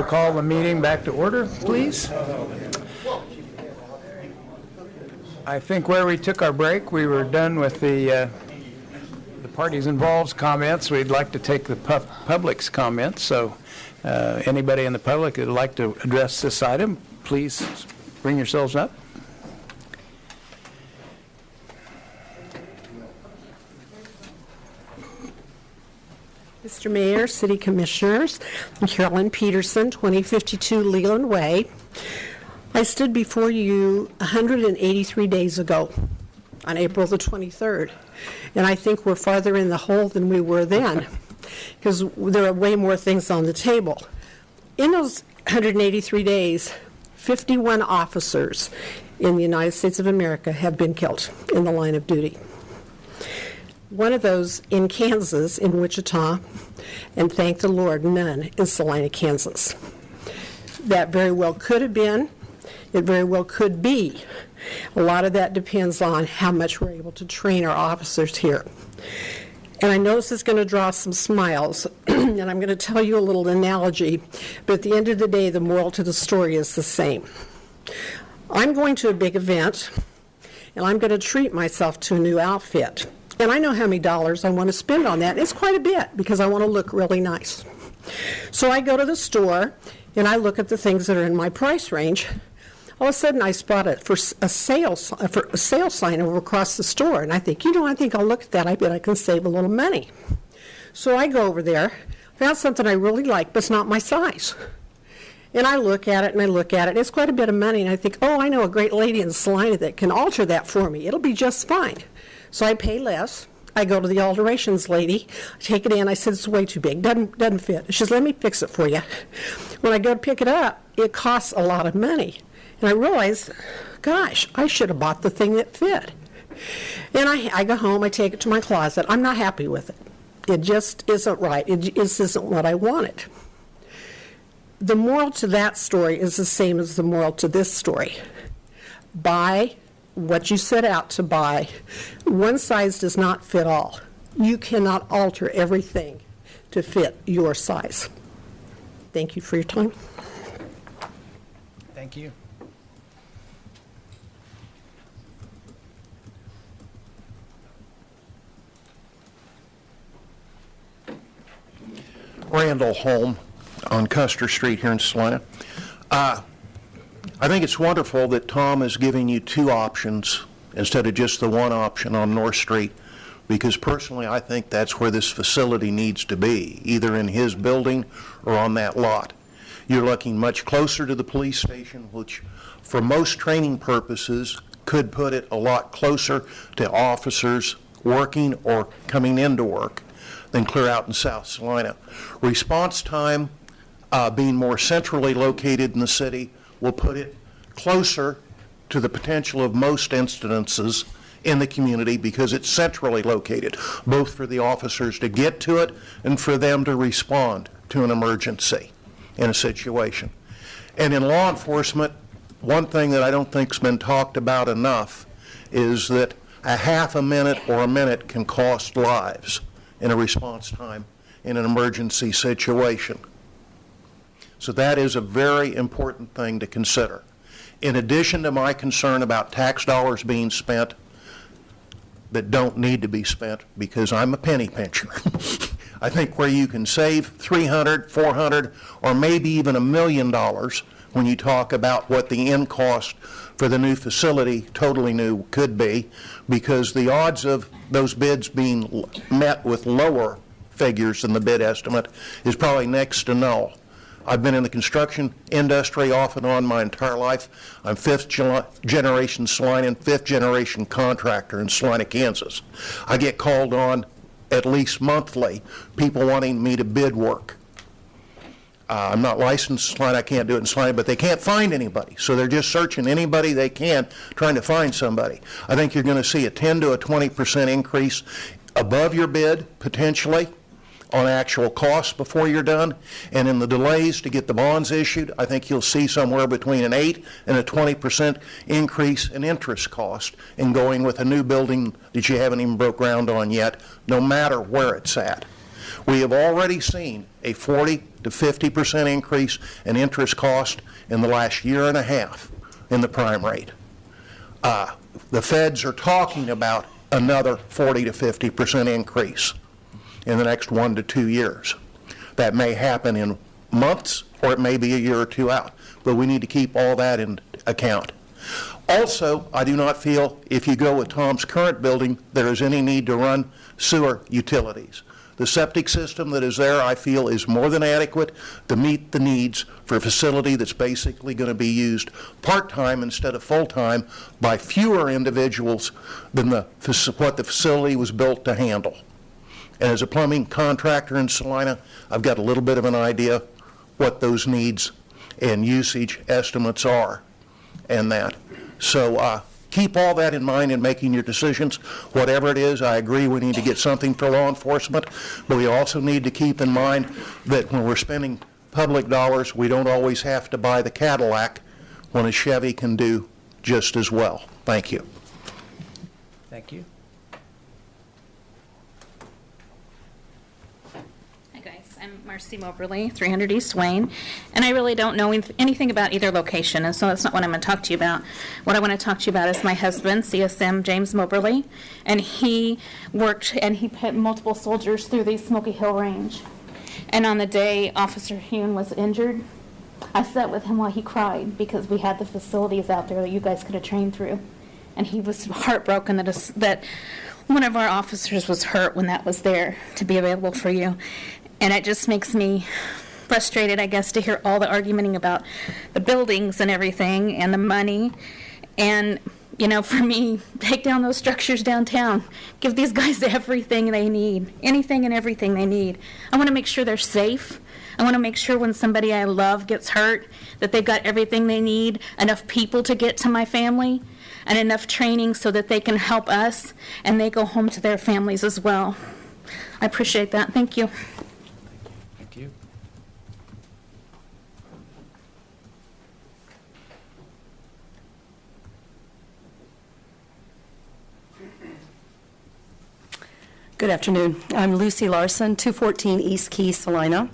We'll call the meeting back to order, please. I think where we took our break, we were done with the parties involved's comments. We'd like to take the public's comments. So anybody in the public that would like to address this item, please bring yourselves up. Mr. Mayor, City Commissioners, I'm Carolyn Peterson, 2052 Leland Way. I stood before you 183 days ago on April the 23rd, and I think we're farther in the hole than we were then because there are way more things on the table. In those 183 days, 51 officers in the United States of America have been killed in the line of duty. One of those in Kansas, in Wichita, and thank the Lord, none in Salina, Kansas. That very well could have been, it very well could be. A lot of that depends on how much we're able to train our officers here. And I know this is going to draw some smiles, and I'm going to tell you a little analogy, but at the end of the day, the moral to the story is the same. I'm going to a big event, and I'm going to treat myself to a new outfit. And I know how many dollars I want to spend on that. It's quite a bit because I want to look really nice. So I go to the store and I look at the things that are in my price range. All of a sudden I spot it for a sale sign over across the store. And I think, I think I'll look at that. I bet I can save a little money. So I go over there, found something I really like, but it's not my size. And I look at it and I look at it. It's quite a bit of money. And I think, oh, I know a great lady in Salina that can alter that for me. It'll be just fine. So I pay less. I go to the alterations lady, take it in. I said, it's way too big, doesn't fit. She says, let me fix it for you. When I go to pick it up, it costs a lot of money. And I realize, gosh, I should have bought the thing that fit. And I go home, I take it to my closet. I'm not happy with it. It just isn't right. It just isn't what I wanted. The moral to that story is the same as the moral to this story. Buy what you set out to buy. One size does not fit all. You cannot alter everything to fit your size. Thank you for your time. Thank you. Randall Holm on Custer Street here in Salina. I think it's wonderful that Tom is giving you two options instead of just the one option on North Street, because personally I think that's where this facility needs to be, either in his building or on that lot. You're looking much closer to the police station, which for most training purposes could put it a lot closer to officers working or coming into work than clear out in South Salina. Response time being more centrally located in the city will put it closer to the potential of most incidences in the community because it's centrally located, both for the officers to get to it and for them to respond to an emergency in a situation. And in law enforcement, one thing that I don't think's been talked about enough is that a half a minute or a minute can cost lives in a response time in an emergency situation. So that is a very important thing to consider. In addition to my concern about tax dollars being spent that don't need to be spent, because I'm a penny pincher, I think where you can save $300, $400, or maybe even $1 million when you talk about what the end cost for the new facility, totally new, could be, because the odds of those bids being met with lower figures than the bid estimate is probably next to null. I've been in the construction industry off and on my entire life. I'm fifth generation Salina, fifth generation contractor in Salina, Kansas. I get called on at least monthly, people wanting me to bid work. I'm not licensed in Salina, I can't do it in Salina, but they can't find anybody. So they're just searching anybody they can, trying to find somebody. I think you're going to see a 10 to a 20% increase above your bid, potentially, on actual costs before you're done. And in the delays to get the bonds issued, I think you'll see somewhere between an 8 and a 20% increase in interest cost in going with a new building that you haven't even broke ground on yet, no matter where it's at. We have already seen a 40 to 50% increase in interest cost in the last year and a half in the prime rate. The feds are talking about another 40 to 50% increase in the next 1 to 2 years. That may happen in months, or it may be a year or two out, but we need to keep all that in account. Also, I do not feel, if you go with Tom's current building, there is any need to run sewer utilities. The septic system that is there, I feel, is more than adequate to meet the needs for a facility that's basically going to be used part-time instead of full-time by fewer individuals than what the facility was built to handle. And as a plumbing contractor in Salina, I've got a little bit of an idea what those needs and usage estimates are and that. So keep all that in mind in making your decisions. Whatever it is, I agree we need to get something for law enforcement, but we also need to keep in mind that when we're spending public dollars, we don't always have to buy the Cadillac when a Chevy can do just as well. Thank you. Thank you. Hi guys, I'm Marcy Moberly, 300 East Wayne, and I really don't know anything about either location, and so that's not what I'm going to talk to you about. What I want to talk to you about is my husband, CSM James Moberly, and he worked and he put multiple soldiers through the Smoky Hill Range. And on the day Officer Hune was injured, I sat with him while he cried because we had the facilities out there that you guys could have trained through. And he was heartbroken that one of our officers was hurt when that was there to be available for you. And it just makes me frustrated, I guess, to hear all the argumenting about the buildings and everything and the money. And, you know, for me, take down those structures downtown. Give these guys everything they need, anything and everything they need. I want to make sure they're safe. I want to make sure when somebody I love gets hurt that they've got everything they need, enough people to get to my family, and enough training so that they can help us and they go home to their families as well. I appreciate that. Thank you. Thank you. Good afternoon. I'm Lucy Larson, 214 East Key, Salina.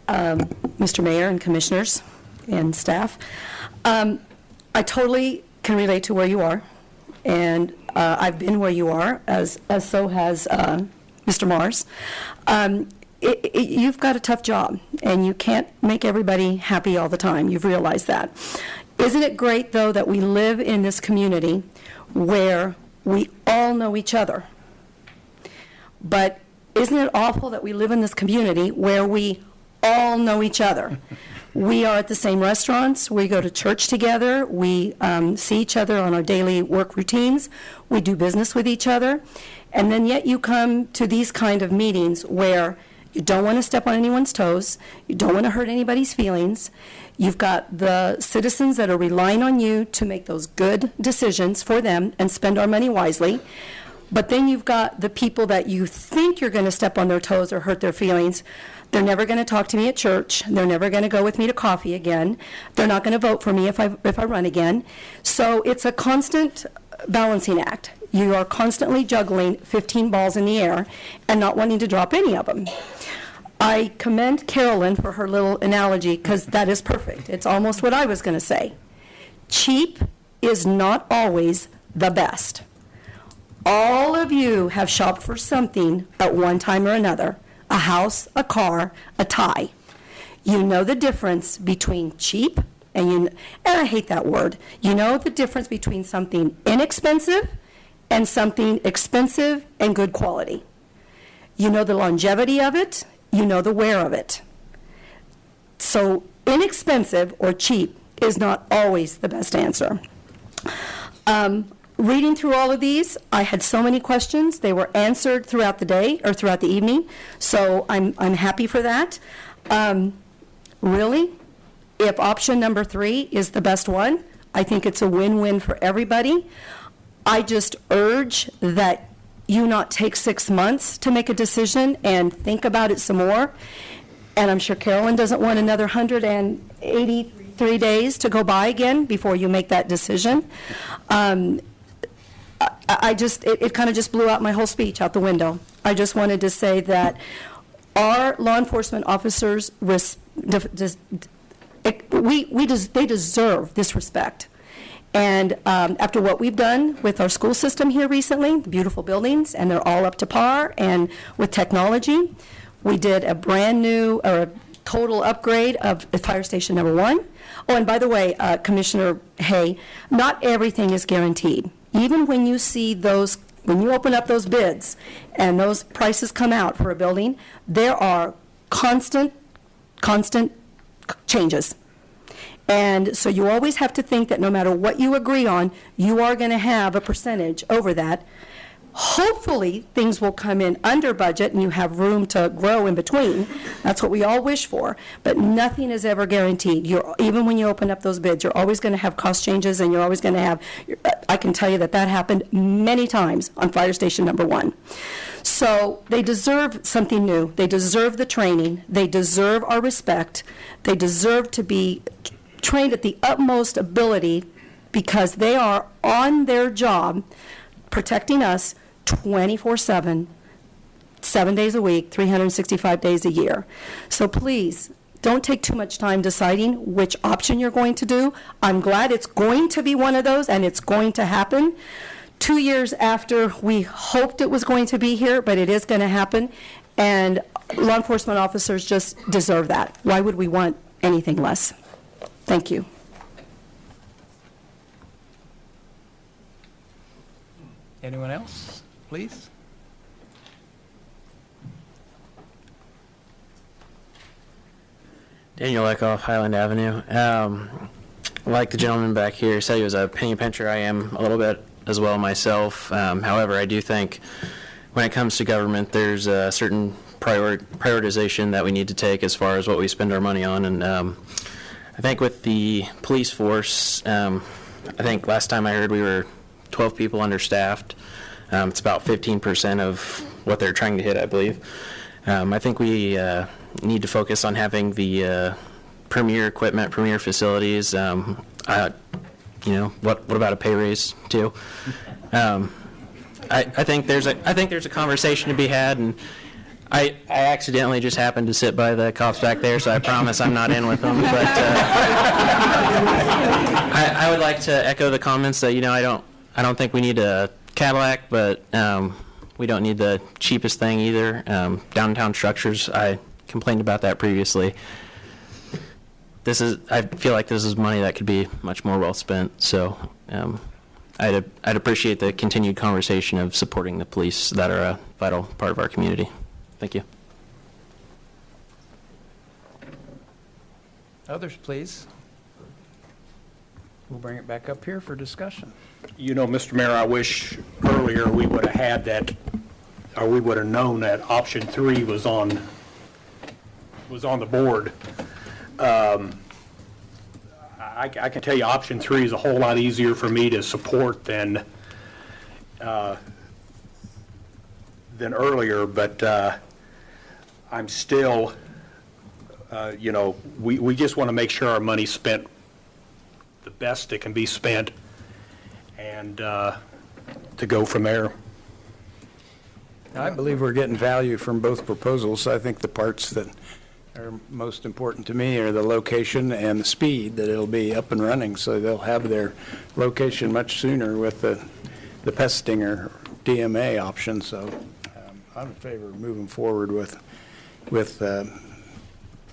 Mr. Mayor and Commissioners and staff, I totally can relate to where you are, and I've been where you are, as so has Mr. Mars. You've got a tough job, and you can't make everybody happy all the time. You've realized that. Isn't it great, though, that we live in this community where we all know each other? But isn't it awful that we live in this community where we all know each other? We are at the same restaurants, we go to church together, we see each other on our daily work routines, we do business with each other, and then yet you come to these kind of meetings where you don't want to step on anyone's toes, you don't want to hurt anybody's feelings, you've got the citizens that are relying on you to make those good decisions for them and spend our money wisely. But then you've got the people that you think you're going to step on their toes or hurt their feelings. They're never going to talk to me at church. They're never going to go with me to coffee again. They're not going to vote for me if I run again. So it's a constant balancing act. You are constantly juggling 15 balls in the air and not wanting to drop any of them. I commend Carolyn for her little analogy because that is perfect. It's almost what I was going to say. Cheap is not always the best. All of you have shopped for something at one time or another, a house, a car, a tie. You know the difference between cheap and I hate that word. You know the difference between something inexpensive and something expensive and good quality. You know the longevity of it, you know the wear of it. So inexpensive or cheap is not always the best answer. Reading through all of these, I had so many questions. They were answered throughout the day or throughout the evening, so I'm happy for that. Really, if option number 3 is the best one, I think it's a win-win for everybody. I just urge that you not take 6 months to make a decision and think about it some more. And I'm sure Carolyn doesn't want another 183 days to go by again before you make that decision. It kind of just blew out my whole speech out the window. I just wanted to say that Our law enforcement officers, they deserve this respect. And after what we've done with our school system here recently, beautiful buildings, and they're all up to par, and with technology, we did a brand new, or a total upgrade of Fire Station number 1. Oh, and by the way, Commissioner Hay, not everything is guaranteed. Even when you see those, when you open up those bids and those prices come out for a building, there are constant changes. And so you always have to think that no matter what you agree on, you are going to have a percentage over that. Hopefully, things will come in under budget and you have room to grow in between. That's what we all wish for. But nothing is ever guaranteed. Even when you open up those bids, you're always going to have cost changes, and you're always going to have, I can tell you that happened many times on Fire Station number 1. So they deserve something new. They deserve the training. They deserve our respect. They deserve to be trained at the utmost ability, because they are on their job protecting us 24/7, 7 days a week, 365 days a year. So please, don't take too much time deciding which option you're going to do. I'm glad it's going to be one of those, and it's going to happen 2 years after we hoped it was going to be here, but it is going to happen, and law enforcement officers just deserve that. Why would we want anything less? Thank you. Anyone else, please? Daniel Eckhoff, Highland Avenue. Like the gentleman back here said, he was a penny pincher. I am a little bit as well myself. However, I do think when it comes to government, there's a certain prioritization that we need to take as far as what we spend our money on. And I think with the police force, I think last time I heard we were 12 people understaffed. It's about 15% of what they're trying to hit, I believe. I think we need to focus on having the premier equipment, premier facilities. What about a pay raise too? I think there's a conversation to be had, and I accidentally just happened to sit by the cops back there, so I promise I'm not in with them. But I would like to echo the comments that I don't think we need a Cadillac, but we don't need the cheapest thing either. Downtown structures, I complained about that previously. I feel like this is money that could be much more well spent. So I'd appreciate the continued conversation of supporting the police that are a vital part of our community. Thank you. Others, please. We'll bring it back up here for discussion. Mr. Mayor, I wish earlier we would have had that, or we would have known that option 3 was on the board. I can tell you option 3 is a whole lot easier for me to support than earlier, but I'm still, we just want to make sure our money's spent the best it can be spent, and to go from there. I believe we're getting value from both proposals. I think the parts that are most important to me are the location and the speed, that it'll be up and running, so they'll have their location much sooner with the pest stinger DMA option. So I'm in favor of moving forward with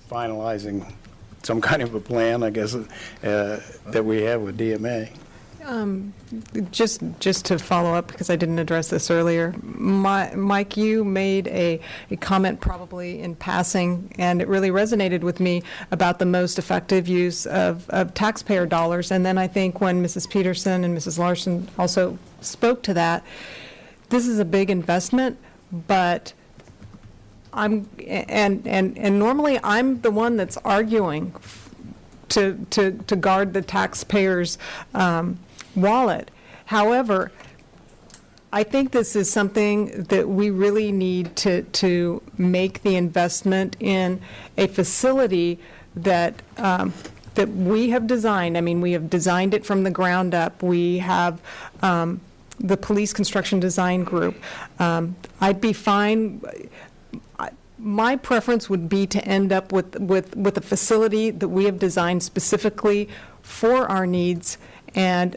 finalizing some kind of a plan, I guess, that we have with DMA. Just to follow up, because I didn't address this earlier, Mike, you made a comment probably in passing, and it really resonated with me about the most effective use of taxpayer dollars. And then I think when Mrs. Peterson and Mrs. Larson also spoke to that, this is a big investment, but normally I'm the one that's arguing to guard the taxpayers' wallet. However, I think this is something that we really need to make the investment in a facility that that we have designed. I mean, we have designed it from the ground up. We have the Police Construction Design Group. I'd be fine. my preference would be to end up with a facility that we have designed specifically for our needs and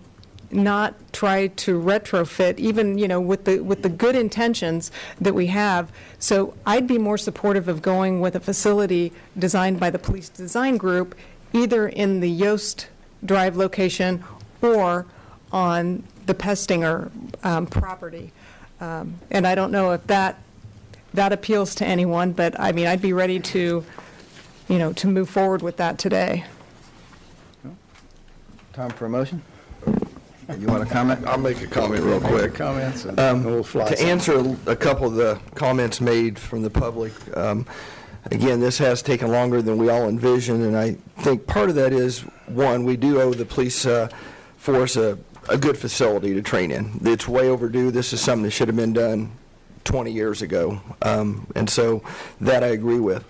not try to retrofit, even, with the good intentions that we have. So I'd be more supportive of going with a facility designed by the Police Design Group, either in the Yost Drive location or on the Pestinger property. And I don't know if that appeals to anyone, but I mean, I'd be ready to, to move forward with that today. Time for a motion? You want to comment? I'll make a comment real quick. Comments, and we'll fly To some. answer a couple of the comments made from the public, again, this has taken longer than we all envisioned, and I think part of that is, one, we do owe the police force a good facility to train in. It's way overdue. This is something that should have been done 20 years ago, and so that I agree with.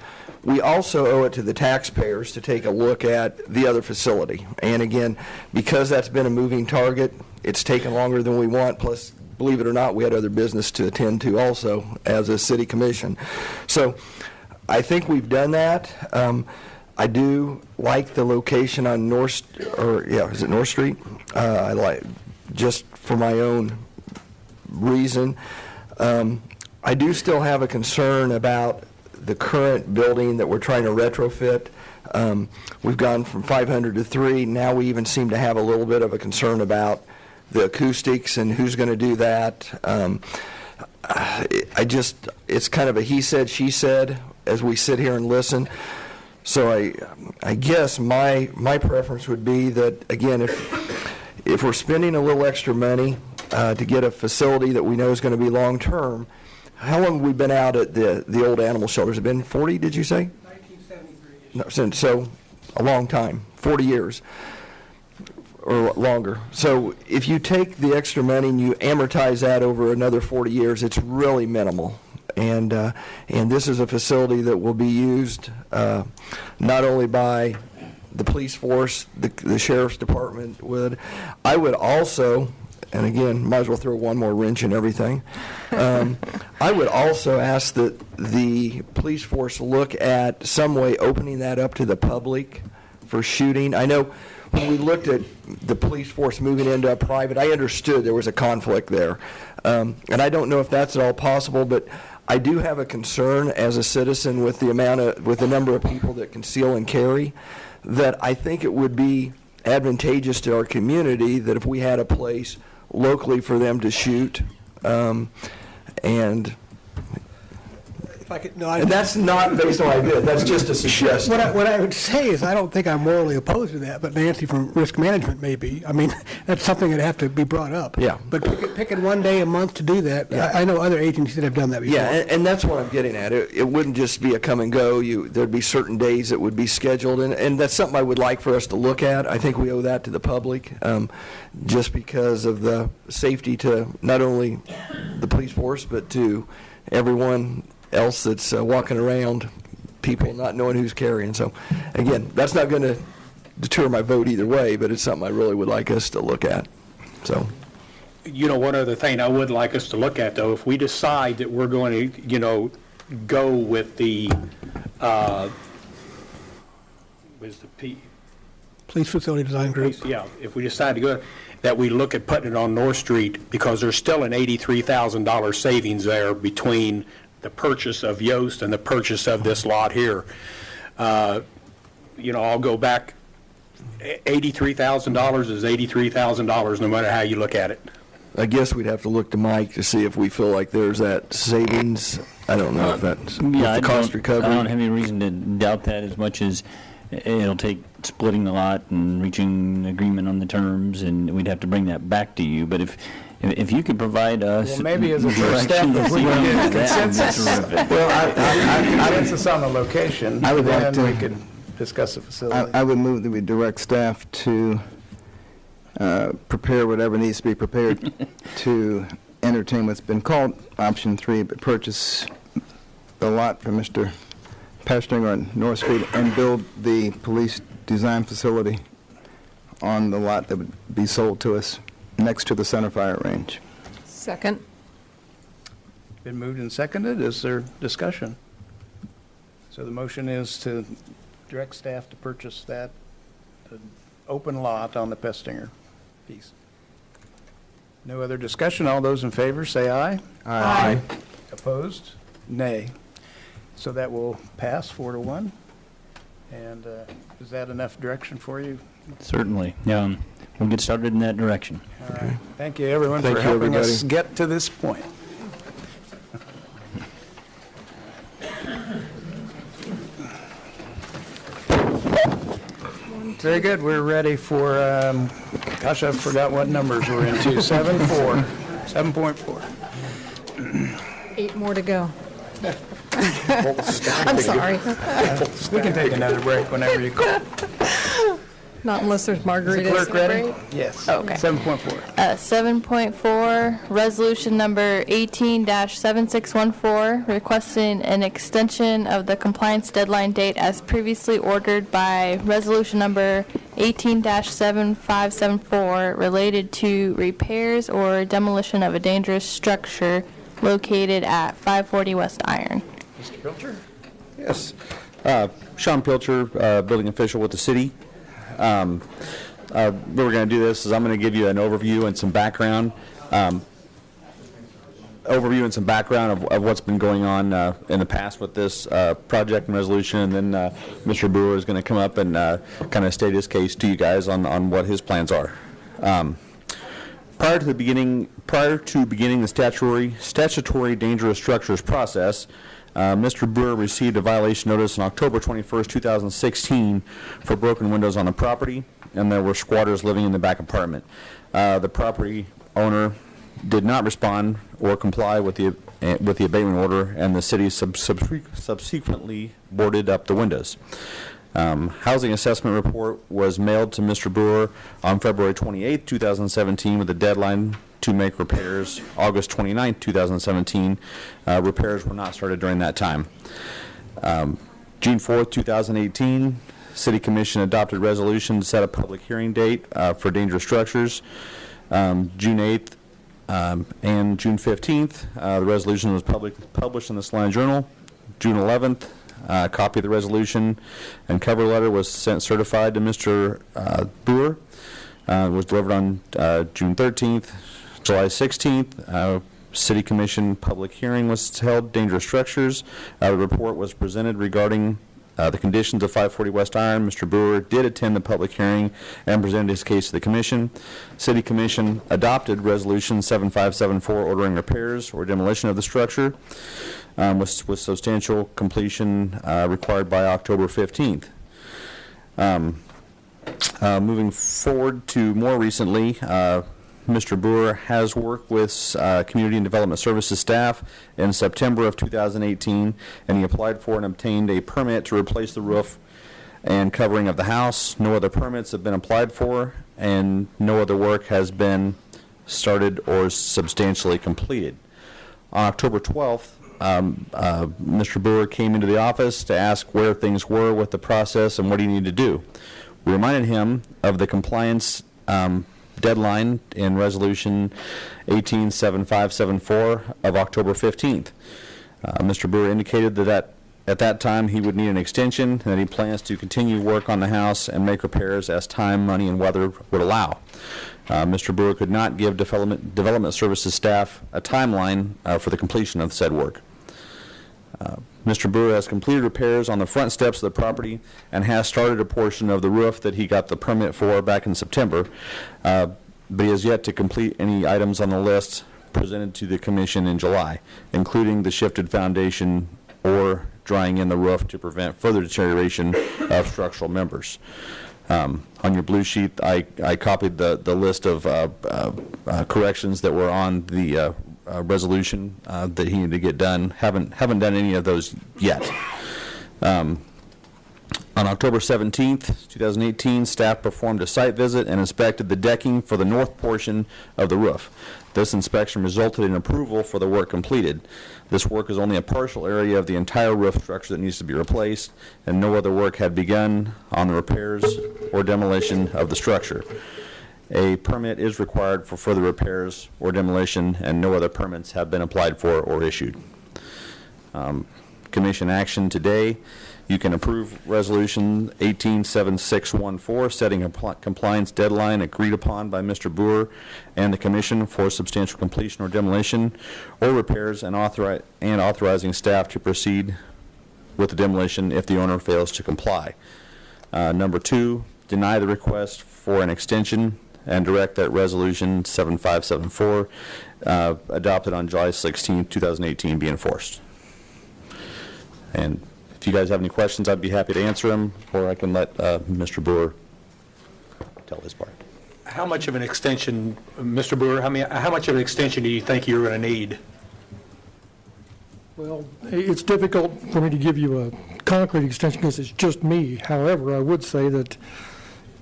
We also owe it to the taxpayers to take a look at the other facility. And again, because that's been a moving target, it's taken longer than we want, plus, believe it or not, we had other business to attend to also as a city commission. So I think we've done that. I do like the location on North Street? I like, just for my own reason. I do still have a concern about the current building that we're trying to retrofit. We've gone from 500 to 3. Now we even seem to have a little bit of a concern about the acoustics and who's going to do that. It's kind of a he said, she said as we sit here and listen. So I guess my preference would be that, again, if we're spending a little extra money to get a facility that we know is going to be long-term, how long have we been out at the old animal shelters? Has it been 40, did you say? 1973. No, so a long time, 40 years or longer. So if you take the extra money and you amortize that over another 40 years, it's really minimal. And this is a facility that will be used not only by the police force, the sheriff's department would. I would also, and again, might as well throw one more wrench in everything. I would also ask that the police force look at some way opening that up to the public for shooting. I know when we looked at the police force moving into a private, I understood there was a conflict there. And I don't know if that's at all possible, but I do have a concern as a citizen with the number of people that conceal and carry, that I think it would be advantageous to our community that if we had a place locally for them to shoot, and If I could, and that's not based on idea, that's just a suggestion. what I would say is I don't think I'm morally opposed to that, but Nancy from Risk Management may be. I mean, that's something that have to be brought up. Yeah. But picking one day a month to do that, Yeah. I know other agencies that have done that before. Yeah, and that's what I'm getting at. It wouldn't just be a come and go. There'd be certain days that would be scheduled, and that's something I would like for us to look at. I think we owe that to the public, just because of the safety to not only the police force, but to everyone else that's walking around, people not knowing who's carrying. So, again, that's not going to deter my vote either way, but it's something I really would like us to look at. So, One other thing I would like us to look at, though, if we decide that we're going to, go with the, Police Facility Design Group. Yeah, if we decide to go, that we look at putting it on North Street, because there's still an $83,000 savings there between the purchase of Yost and the purchase of this lot here. I'll go back, $83,000 is $83,000 no matter how you look at it. I guess we'd have to look to Mike to see if we feel like there's that savings. I don't know if that's with the cost recovery. I don't have any reason to doubt that, as much as it'll take splitting the lot and reaching an agreement on the terms, and we'd have to bring that back to you. But if you could provide us... Well, maybe as a first step, if we can get consensus. Consensus on the location, I would like then we to- could discuss the facility. I would move that we direct staff to prepare whatever needs to be prepared to entertain what's been called option 3, but purchase the lot from Mr. Pestering on North Street and build the police design facility on the lot that would be sold to us next to the center fire range. Second. Been moved and seconded. Is there discussion? So the motion is to direct staff to purchase that open lot on the Pestinger piece. No other discussion. All those in favor, say aye. Aye. Opposed? Nay. So that will pass 4-1. And is that enough direction for you? Certainly. We'll get started in that direction. All right. Thank you, everyone, Thank for you, helping us everybody. get to this point. Very good. We're ready for, gosh, I forgot what numbers we're into. 7.4. 8 more to go. I'm sorry. We can take another break whenever you call. Not unless there's Is the margaritas. clerk ready? Yes. Okay. 7.4. 7.4, resolution number 18-7614, requesting an extension of the compliance deadline date as previously ordered by resolution number 18-7574 related to repairs or demolition of a dangerous structure located at 540 West Iron. Mr. Pilcher? Yes. Sean Pilcher, building official with the city. What we're going to do this is I'm going to give you an overview and some background. Of what's been going on in the past with this project and resolution, and then Mr. Brewer is going to come up and kind of state his case to you guys on what his plans are. Prior to beginning the statutory dangerous structures process, Mr. Brewer received a violation notice on October 21st, 2016 for broken windows on the property, and there were squatters living in the back apartment. The property owner did not respond or comply with the abatement order, and the city subsequently boarded up the windows. Housing assessment report was mailed to Mr. Brewer on February 28, 2017, with a deadline to make repairs August 29, 2017. Repairs were not started during that time. June 4, 2018, City Commission adopted resolution to set a public hearing date for dangerous structures. June 8th and June 15th, the resolution was published in the Salina Journal. June 11th, a copy of the resolution and cover letter was sent certified to Mr. Brewer. It was delivered on June 13th. July 16th, City Commission public hearing was held, dangerous structures. The report was presented regarding the conditions of 540 West Iron. Mr. Brewer did attend the public hearing and presented his case to the Commission. City Commission adopted Resolution 7574 ordering repairs or demolition of the structure with substantial completion required by October 15th. Moving forward to more recently, Mr. Brewer has worked with Community and Development Services staff in September of 2018, and he applied for and obtained a permit to replace the roof and covering of the house. No other permits have been applied for, and no other work has been started or substantially completed. On October 12th, Mr. Brewer came into the office to ask where things were with the process and what he needed to do. We reminded him of the compliance deadline in Resolution 187574 of October 15th. Mr. Brewer indicated that at that time he would need an extension and that he plans to continue work on the house and make repairs as time, money, and weather would allow. Mr. Brewer could not give development services staff a timeline for the completion of said work. Mr. Brewer has completed repairs on the front steps of the property and has started a portion of the roof that he got the permit for back in September, but he has yet to complete any items on the list presented to the Commission in July, including the shifted foundation or drying in the roof to prevent further deterioration of structural members. On your blue sheet, I copied the list of corrections that were on the resolution that he needed to get done. Haven't done any of those yet. On October 17th, 2018, staff performed a site visit and inspected the decking for the north portion of the roof. This inspection resulted in approval for the work completed. This work is only a partial area of the entire roof structure that needs to be replaced, and no other work had begun on the repairs or demolition of the structure. A permit is required for further repairs or demolition, and no other permits have been applied for or issued. commission action today. You can approve Resolution 187614, setting a compliance deadline agreed upon by Mr. Boer and the commission for substantial completion or demolition or repairs, and authorizing staff to proceed with the demolition if the owner fails to comply. Number 2, deny the request for an extension and direct that Resolution 7574, adopted on July 16, 2018, be enforced. And if you guys have any questions, I'd be happy to answer them, or I can let Mr. Boer tell his part. How much of an extension, Mr. Boer, how much of an extension do you think you're going to need? Well, it's difficult for me to give you a concrete extension because it's just me. However, I would say that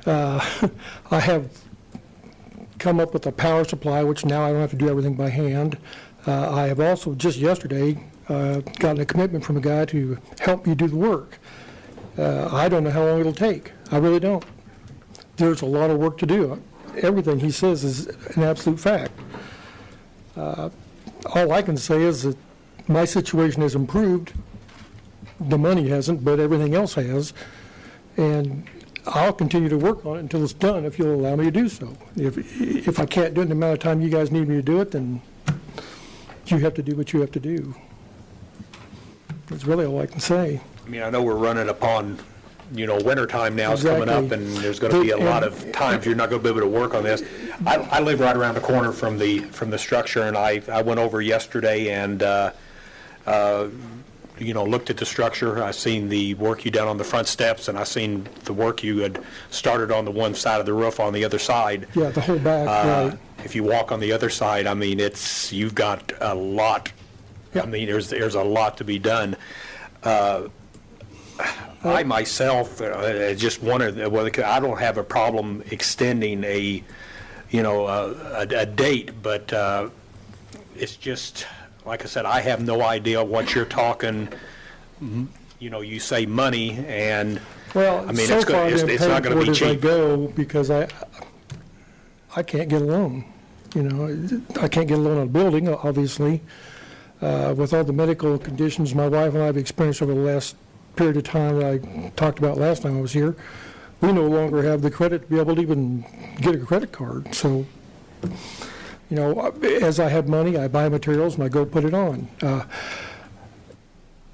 I have come up with a power supply, which now I don't have to do everything by hand. I have also, just yesterday, gotten a commitment from a guy to help me do the work. I don't know how long it'll take. I really don't. There's a lot of work to do. Everything he says is an absolute fact. All I can say is that my situation has improved. The money hasn't, but everything else has. And I'll continue to work on it until it's done if you'll allow me to do so. If I can't do it in the amount of time you guys need me to do it, then you have to do what you have to do. That's really all I can say. I mean, I know we're running upon, winter time now is coming up, and there's going to be a lot of times you're not going to be able to work on this. I live right around the corner from the structure, and I went over yesterday and looked at the structure. I seen the work you done on the front steps, and I seen the work you had started on the one side of the roof on the other side. Yeah, the whole back, right. If you walk on the other side, I mean, you've got a lot. I mean, there's a lot to be done. I myself just wanted, I don't have a problem extending a date, but it's just, like I said, I have no idea what you're talking. You say money, and well, I mean, so it's not going to be cheap. I go because I can't get a loan. I can't get a loan on a building, obviously. With all the medical conditions my wife and I have experienced over the last period of time that I talked about last time I was here, we no longer have the credit to be able to even get a credit card. So, as I have money, I buy materials and I go put it on.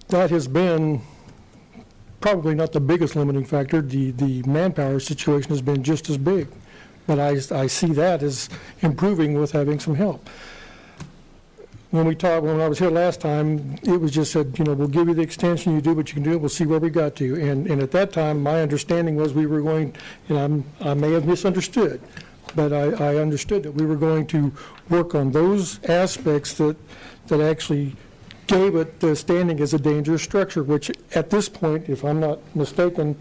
That has been probably not the biggest limiting factor. The manpower situation has been just as big. But I see that as improving with having some help. When I was here last time, it was just said, we'll give you the extension, you do what you can do, we'll see where we got to. And at that time, my understanding was we were going, and I may have misunderstood, but I understood that we were going to work on those aspects that actually gave it the standing as a dangerous structure, which at this point, if I'm not mistaken,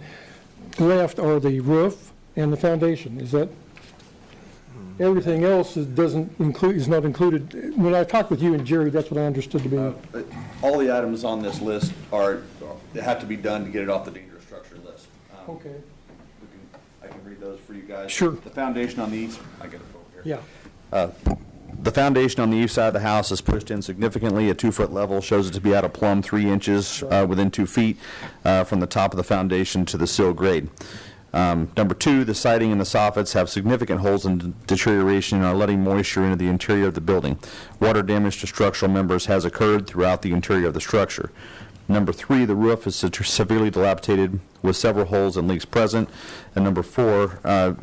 left are the roof and the foundation. Is that? Everything else is not included. When I talked with you and Jerry, that's what I understood to be. All the items on this list they have to be done to get it off the dangerous structure list. Okay. I can read those for you guys. Sure. The foundation on the east. I get it over here. Yeah. The foundation on the east side of the house is pushed in significantly. A 2-foot level shows it to be out of plumb 3 inches within 2 feet from the top of the foundation to the sill grade. Number 2, the siding and the soffits have significant holes in deterioration and are letting moisture into the interior of the building. Water damage to structural members has occurred throughout the interior of the structure. Number 3, the roof is severely dilapidated with several holes and leaks present. And number 4,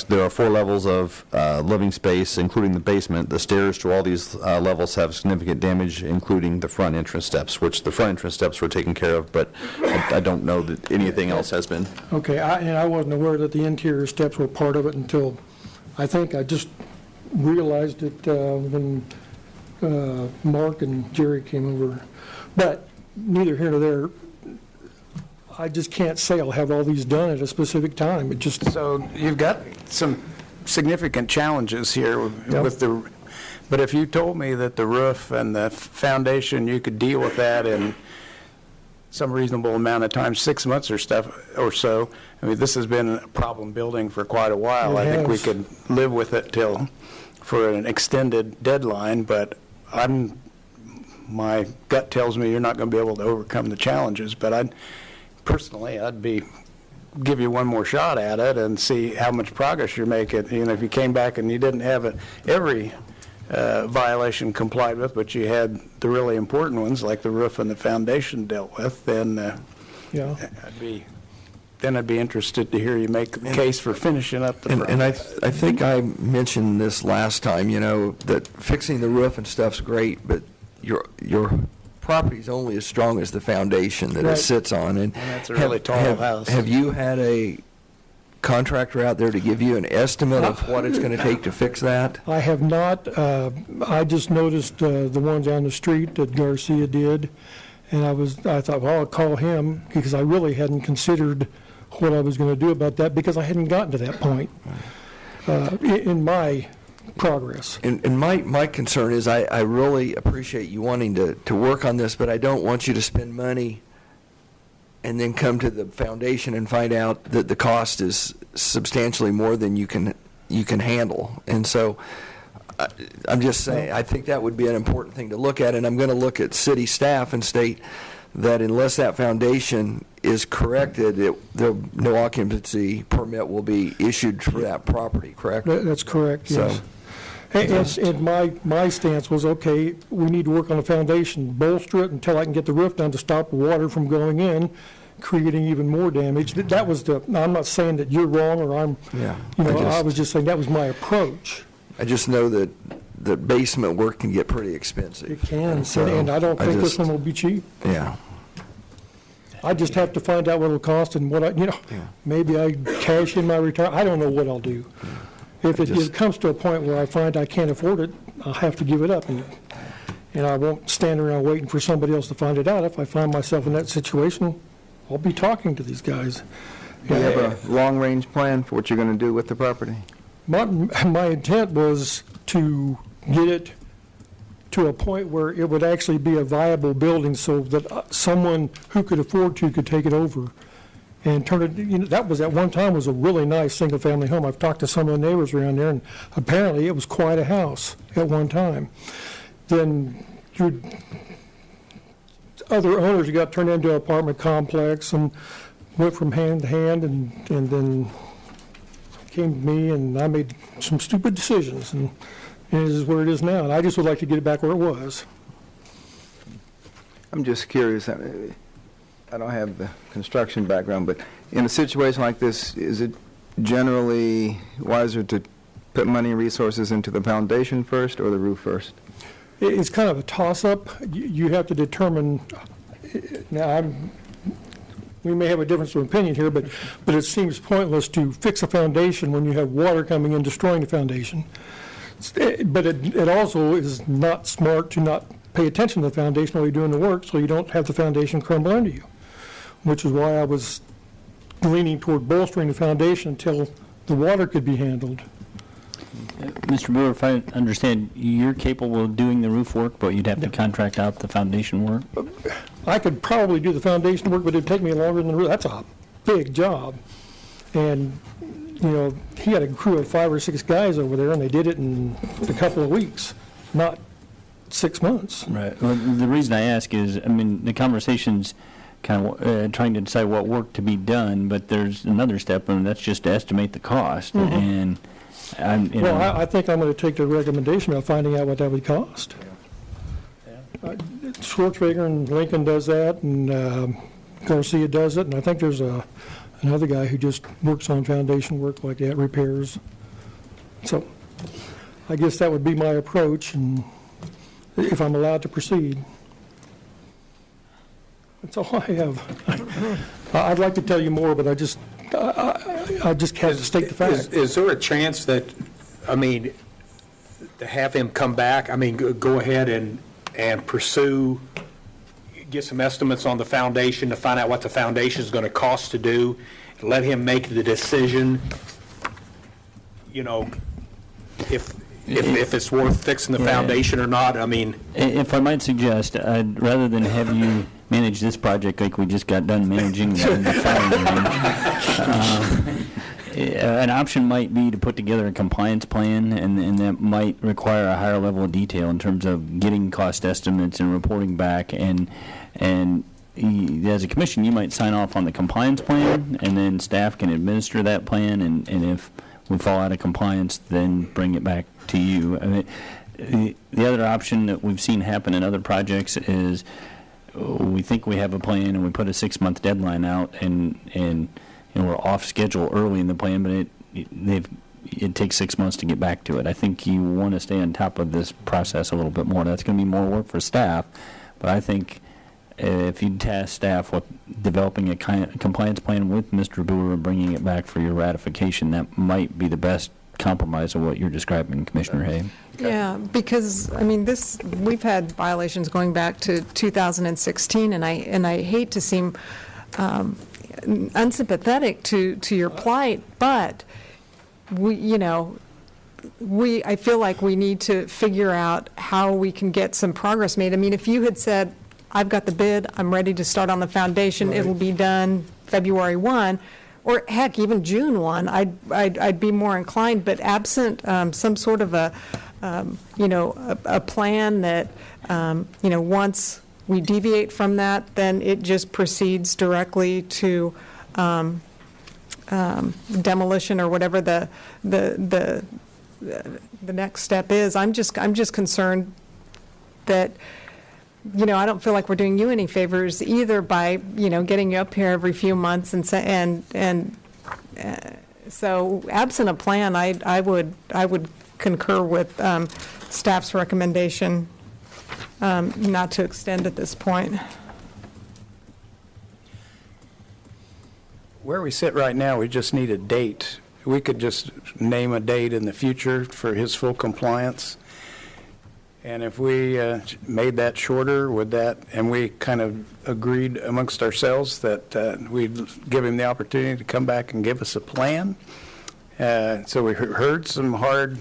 there are 4 levels of living space, including the basement. The stairs to all these levels have significant damage, including the front entrance steps, which the front entrance steps were taken care of, but I don't know that anything else has been. Okay, and I wasn't aware that the interior steps were part of it until I think I just realized it when Mark and Jerry came over. But neither here nor there. I just can't say I'll have all these done at a specific time. It just So you've got some significant challenges here with but if you told me that the roof and the foundation, you could deal with that in some reasonable amount of time, 6 months or so. I mean, this has been a problem building for quite a while. I think we could live with it for an extended deadline, but I'm my gut tells me you're not going to be able to overcome the challenges, but I'd give you one more shot at it and see how much progress you're making. You know, if you came back and you didn't have every violation complied with, but you had the really important ones like the roof and the foundation dealt with, then I'd be interested to hear you make the case for finishing up the project. And I think I mentioned this last time, you know, that fixing the roof and stuff's great, but your property's only as strong as the foundation that it sits on. And that's a really tall house. Have you had a contractor out there to give you an estimate of what it's going to take to fix that? I have not. I just noticed the one down the street that Garcia did, and I thought, well, I'll call him, because I really hadn't considered what I was going to do about that, because I hadn't gotten to that point in my progress. And my concern is I really appreciate you wanting to work on this, but I don't want you to spend money and then come to the foundation and find out that the cost is substantially more than you can handle. And so I'm just saying, I think that would be an important thing to look at, and I'm going to look at city staff and state that unless that foundation is corrected, no occupancy permit will be issued for that property, correct? That's correct, yes. And my stance was, okay, we need to work on the foundation, bolster it until I can get the roof done to stop the water from going in, creating even more damage. That was I'm not saying that you're wrong or I was just saying that was my approach. I just know that the basement work can get pretty expensive. It can, and I don't think this one will be cheap. Yeah. I just have to find out what it'll cost and maybe I cash in my retirement. I don't know what I'll do. If it comes to a point where I find I can't afford it, I'll have to give it up, and I won't stand around waiting for somebody else to find it out. If I find myself in that situation, I'll be talking to these guys. Do you have a long-range plan for what you're going to do with the property? My intent was to get it to a point where it would actually be a viable building so that someone who could afford to could take it over and turn it, that was at one time was a really nice single-family home. I've talked to some of the neighbors around there, and apparently it was quite a house at one time. Then through other owners, it got turned into an apartment complex and went from hand to hand, and then came to me, and I made some stupid decisions, and it is where it is now. And I just would like to get it back where it was. I'm just curious. I don't have the construction background, but in a situation like this, is it generally wiser to put money and resources into the foundation first or the roof first? It's kind of a toss-up. You have to determine. Now, we may have a difference of opinion here, but it seems pointless to fix a foundation when you have water coming in destroying the foundation. But it also is not smart to not pay attention to the foundation while you're doing the work, so you don't have the foundation crumble under you, which is why I was leaning toward bolstering the foundation until the water could be handled. Mr. Brewer, if I understand, you're capable of doing the roof work, but you'd have to contract out the foundation work? I could probably do the foundation work, but it'd take me longer than the roof. That's a big job. And, he had a crew of 5 or 6 guys over there, and they did it in a couple of weeks, not 6 months. Right. Well, the reason I ask is, the conversation's kind of trying to decide what work to be done, but there's another step, and that's just to estimate the cost. Mm-hmm. And I think I'm going to take the recommendation of finding out what that would cost. Schwartzwager and Lincoln does that, and Garcia does it, and I think there's another guy who just works on foundation work like that, repairs. So I guess that would be my approach, and if I'm allowed to proceed. That's all I have. I'd like to tell you more, but I just have to state the facts. Is there a chance that, to have him come back, go ahead and pursue, get some estimates on the foundation to find out what the foundation is going to cost to do, let him make the decision, if it's worth fixing the foundation or not? If I might suggest, rather than have you manage this project like we just got done managing the fire an option might be to put together a compliance plan, and that might require a higher level of detail in terms of getting cost estimates and reporting back. And as a commission, you might sign off on the compliance plan, and then staff can administer that plan. And if we fall out of compliance, then bring it back to you. I mean, the other option that we've seen happen in other projects is we think we have a plan and we put a 6-month deadline out, and we're off schedule early in the plan, but it takes 6 months to get back to it. I think you want to stay on top of this process a little bit more. That's going to be more work for staff, but I think if you task staff with developing a compliance plan with Mr. Boer and bringing it back for your ratification, that might be the best compromise of what you're describing, Commissioner Hay. Yeah, because, I mean, we've had violations going back to 2016, and I hate to seem unsympathetic to your plight, but I feel like we need to figure out how we can get some progress made. I mean, if you had said, I've got the bid, I'm ready to start on the foundation, it'll be done February 1, or heck, even June 1, I'd be more inclined, but absent some sort of a plan that, once we deviate from that, then it just proceeds directly to demolition or whatever the next step is. I'm just concerned that, I don't feel like we're doing you any favors either by, getting you up here every few months so absent a plan, I would concur with staff's recommendation not to extend at this point. Where we sit right now, we just need a date. We could just name a date in the future for his full compliance. And if we made that shorter, and we kind of agreed amongst ourselves that we'd give him the opportunity to come back and give us a plan. So we heard some hard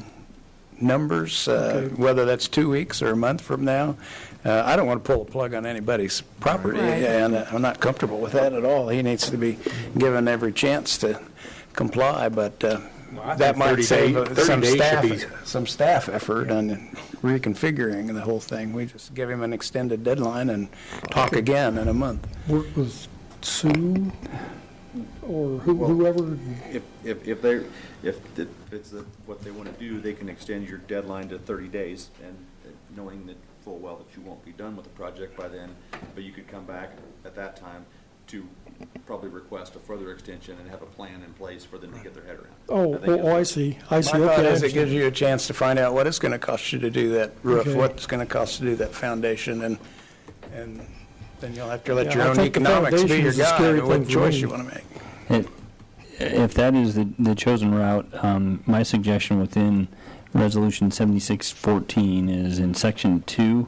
numbers, whether that's 2 weeks or a month from now. I don't want to pull a plug on anybody's property, and I'm not comfortable with that at all. He needs to be given every chance to comply, but that might save some staff effort on reconfiguring the whole thing. We just give him an extended deadline and talk again in a month. Work with Sue or whoever. If it's what they want to do, they can extend your deadline to 30 days, and knowing that full well that you won't be done with the project by then, but you could come back at that time to probably request a further extension and have a plan in place for them to get their head around. I see. My thought is it gives you a chance to find out what it's going to cost you to do that roof, what it's going to cost to do that foundation, and then you'll have to let your own economics be your guide of what choice you want to make. If that is the chosen route, my suggestion within Resolution 7614 is in Section 2.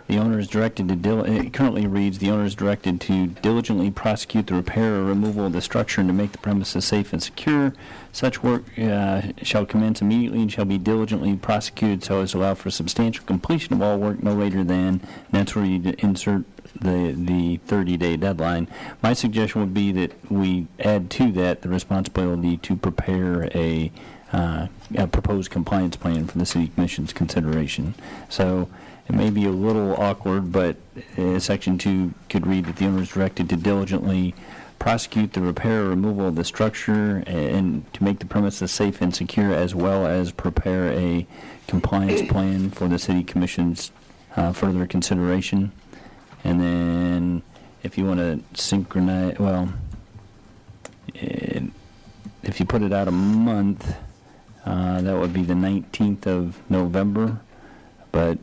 The owner is directed to, it currently reads, the owner is directed to diligently prosecute the repair or removal of the structure and to make the premises safe and secure. Such work shall commence immediately and shall be diligently prosecuted so as to allow for substantial completion of all work no later than, and that's where you insert the 30-day deadline. My suggestion would be that we add to that the responsibility to prepare a proposed compliance plan for the City Commission's consideration. So it may be a little awkward, but Section 2 could read that the owner is directed to diligently prosecute the repair or removal of the structure and to make the premises safe and secure, as well as prepare a compliance plan for the City Commission's further consideration. And then if you want to synchronize, if you put it out a month, that would be the 19th of November, but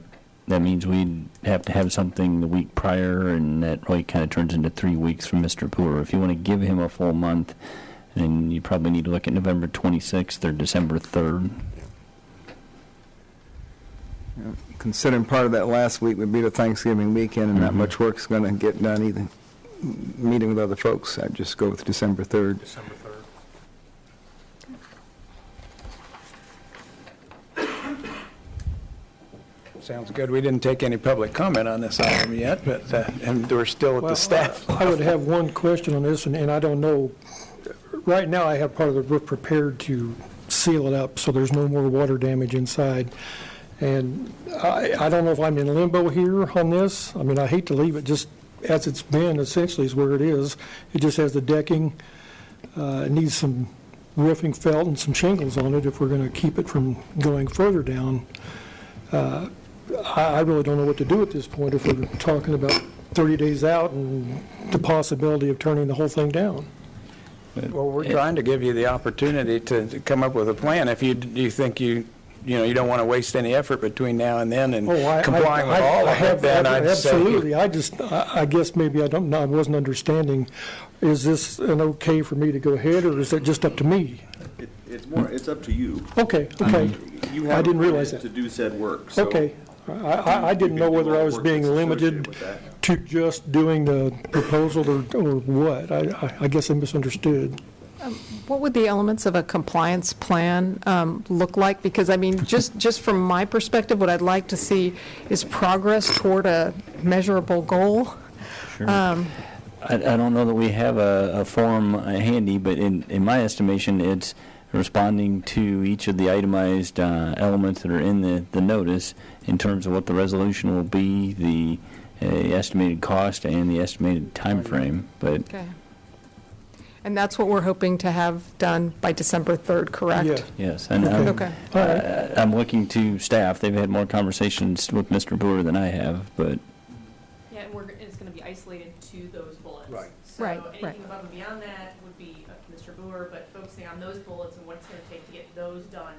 that means we'd have to have something the week prior, and that really kind of turns into 3 weeks from Mr. Poor. If you want to give him a full month, then you probably need to look at November 26th or December 3rd. Considering part of that last week would be the Thanksgiving weekend, and not much work's going to get done either. Meeting with other folks, I'd just go with December 3rd. December 3rd. Sounds good. We didn't take any public comment on this item yet, but and we're still at the staff. I would have one question on this, and I don't know right now I have part of the roof prepared to seal it up so there's no more water damage inside. And I don't know if I'm in limbo here on this. I mean, I hate to leave it just as it's been, essentially is where it is. It just has the decking. It needs some roofing felt and some shingles on it if we're going to keep it from going further down. I really don't know what to do at this point if we're talking about 30 days out and the possibility of turning the whole thing down. Well, we're trying to give you the opportunity to come up with a plan. If you think you don't want to waste any effort between now and then and complying with all of it, then I'd say. Absolutely. I guess maybe I wasn't understanding. Is this an okay for me to go ahead, or is it just up to me? It's up to you. Okay. You I have didn't realize to that. do said work. So Okay. I didn't know whether I was being limited to just doing the proposal or what. I guess I misunderstood. What would the elements of a compliance plan look like? Because, I mean, just from my perspective, what I'd like to see is progress toward a measurable goal. Sure. I don't know that we have a form handy, but in my estimation, it's responding to each of the itemized elements that are in the notice in terms of what the resolution will be, the estimated cost, and the estimated time frame. But Okay. And that's what we're hoping to have done by December 3rd, correct? yes, and Okay. I'm looking to staff. They've had more conversations with Mr. Brewer than I have, but Yeah, and it's going to be isolated to those bullets. Right. So Right. anything above and beyond that would be up to Mr. Boer, but focusing on those bullets and what it's going to take to get those done.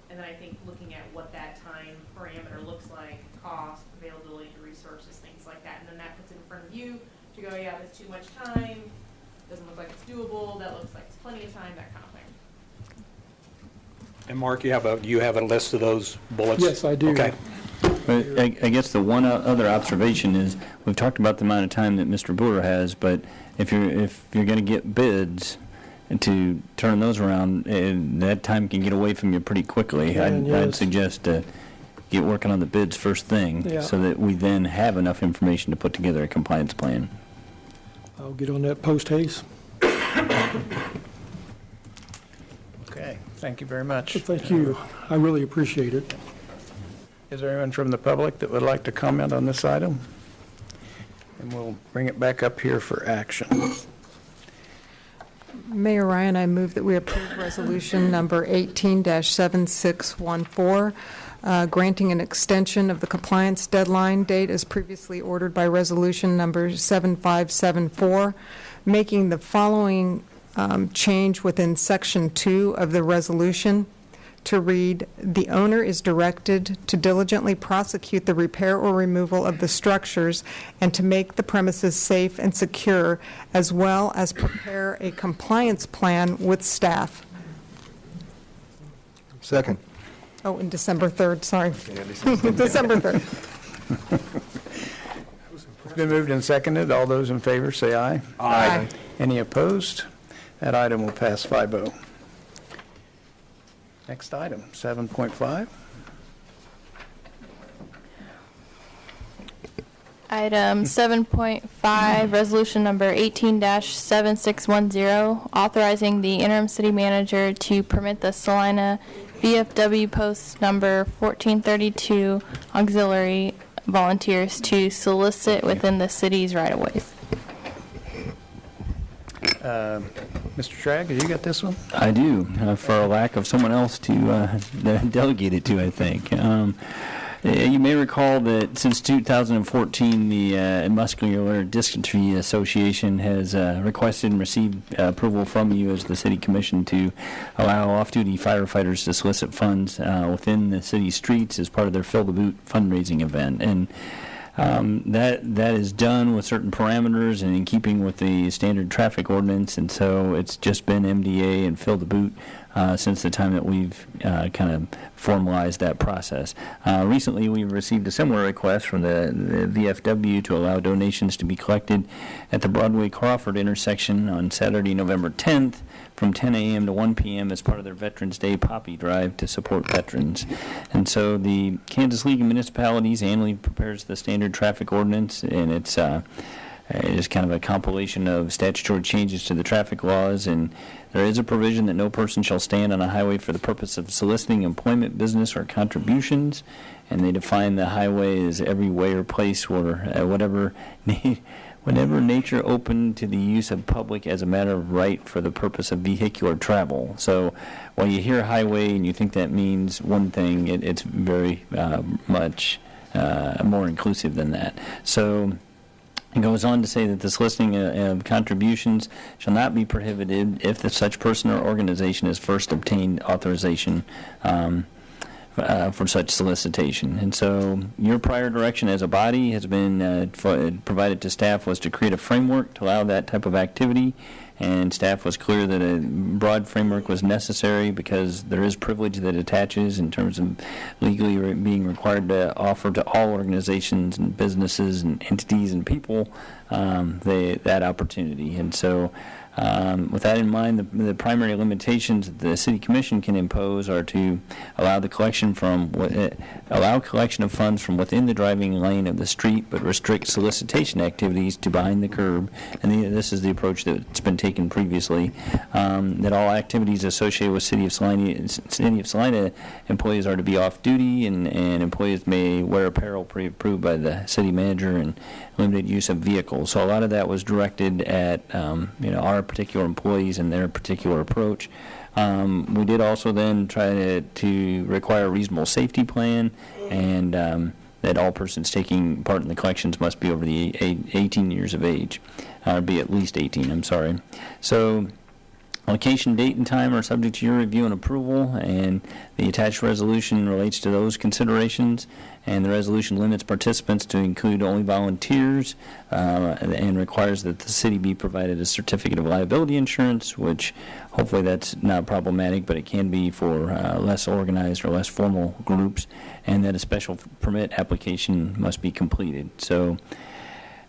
And then I think looking at what that time parameter looks like, cost, availability to resources, things like that. And then that puts it in front of you to go, yeah, that's too much time, doesn't look like it's doable, that looks like it's plenty of time, that kind of thing. And Mark, you have a list of those bullets? Yes, I do. Okay. but I guess the one other observation is we've talked about the amount of time that Mr. Brewer has, but if you're going to get bids and to turn those around, that time can get away from you pretty quickly. I'd suggest to get working on the bids first thing so that we then have enough information to put together a compliance plan. I'll get on that post haste. Okay, thank you very much. Thank you. I really appreciate it. Is there anyone from the public that would like to comment on this item? And we'll bring it back up here for action. Mayor Ryan, I move that we approve resolution number 18-7614, granting an extension of the compliance deadline date as previously ordered by resolution number 7574, making the following change within section 2 of the resolution to read, "The owner is directed to diligently prosecute the repair or removal of the structures and to make the premises safe and secure, as well as prepare a compliance plan with staff." Second. Oh, and December 3rd, sorry. December 3rd. It's been moved and seconded. All those in favor say aye. Aye. Any opposed? That item will pass 5-0. Next item, 7.5. Item 7.5, resolution number 18-7610, authorizing the interim city manager to permit the Salina VFW post number 1432 auxiliary volunteers to solicit within the city's right-of-ways. Mr. Tragg, have you got this one? I do, for a lack of someone else to delegate it to, I think. You may recall that since 2014, the Muscular Dystrophy Association has requested and received approval from you as the City Commission to allow off-duty firefighters to solicit funds within the city streets as part of their Fill the Boot fundraising event. And that is done with certain parameters and in keeping with the standard traffic ordinance, and so it's just been MDA and Fill the Boot since the time that we've kind of formalized that process. Recently, we received a similar request from the VFW to allow donations to be collected at the Broadway-Crawford intersection on Saturday, November 10th from 10 a.m. to 1 p.m. as part of their Veterans Day Poppy Drive to support veterans. And so the Kansas League of Municipalities annually prepares the standard traffic ordinance, and it's just kind of a compilation of statutory changes to the traffic laws, and there is a provision that no person shall stand on a highway for the purpose of soliciting employment, business, or contributions, and they define the highway as every way or place where whatever nature open to the use of public as a matter of right for the purpose of vehicular travel. So while you hear highway and you think that means one thing, it's very much more inclusive than that. So it goes on to say that the soliciting of contributions shall not be prohibited if such person or organization has first obtained authorization for such solicitation. And so your prior direction as a body has been provided to staff was to create a framework to allow that type of activity, and staff was clear that a broad framework was necessary because there is privilege that attaches in terms of legally being required to offer to all organizations and businesses and entities and people that opportunity. And so with that in mind, the primary limitations that the City Commission can impose are to allow collection of funds from within the driving lane of the street, but restrict solicitation activities to behind the curb. And this is the approach that's been taken previously. That all activities associated with City of Salina employees are to be off duty, and employees may wear apparel pre-approved by the city manager, and limited use of vehicles. So a lot of that was directed at our particular employees and their particular approach. We did also then try to require a reasonable safety plan, and that all persons taking part in the collections must be over the 18 years of age, or be at least 18, I'm sorry. So location, date, and time are subject to your review and approval, and the attached resolution relates to those considerations, and the resolution limits participants to include only volunteers and requires that the city be provided a certificate of liability insurance, which hopefully that's not problematic, but it can be for less organized or less formal groups, and that a special permit application must be completed. So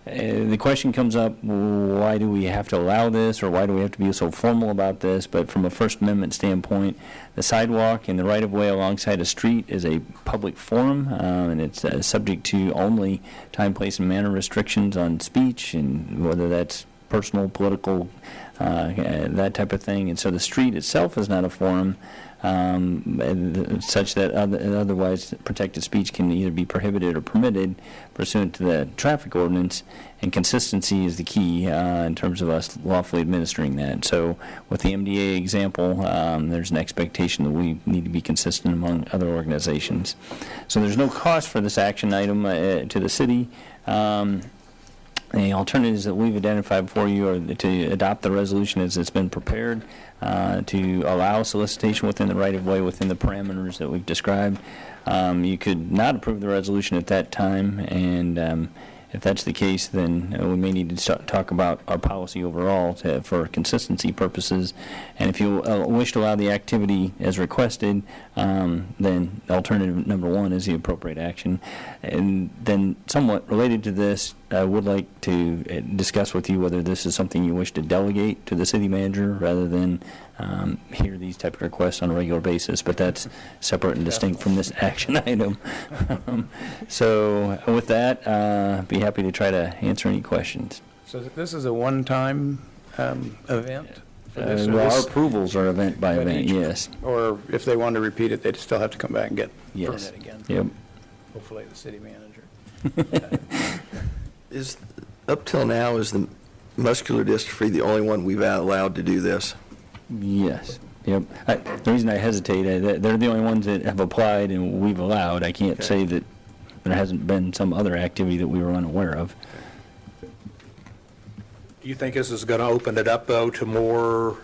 the question comes up, why do we have to allow this, or why do we have to be so formal about this? But from a First Amendment standpoint, the sidewalk and the right-of-way alongside a street is a public forum, and it's subject to only time, place, and manner restrictions on speech, and whether that's personal, political, that type of thing. And so the street itself is not a forum, such that otherwise protected speech can either be prohibited or permitted pursuant to the traffic ordinance, and consistency is the key in terms of us lawfully administering that. So with the MDA example, there's an expectation that we need to be consistent among other organizations. So there's no cost for this action item to the city. The alternatives that we've identified for you are to adopt the resolution as it's been prepared, to allow solicitation within the right-of-way within the parameters that we've described. You could not approve the resolution at that time, and if that's the case, then we may need to talk about our policy overall for consistency purposes. And if you wish to allow the activity as requested, then alternative number one is the appropriate action. And then somewhat related to this, I would like to discuss with you whether this is something you wish to delegate to the city manager rather than hear these type of requests on a regular basis, but that's separate and distinct from this action item. So with that, be happy to try to answer any questions. So this is a one-time event? Well, our approvals are event by event, yes. Or if they want to repeat it, they'd still have to come back and get Yes. permit again. Yep. Hopefully the city manager. Up till now, is the muscular dystrophy the only one we've allowed to do this? Yes. Yep. The reason I hesitate, they're the only ones that have applied and we've allowed. I can't say that there hasn't been some other activity that we were unaware of. Do you think this is going to open it up, though, to more?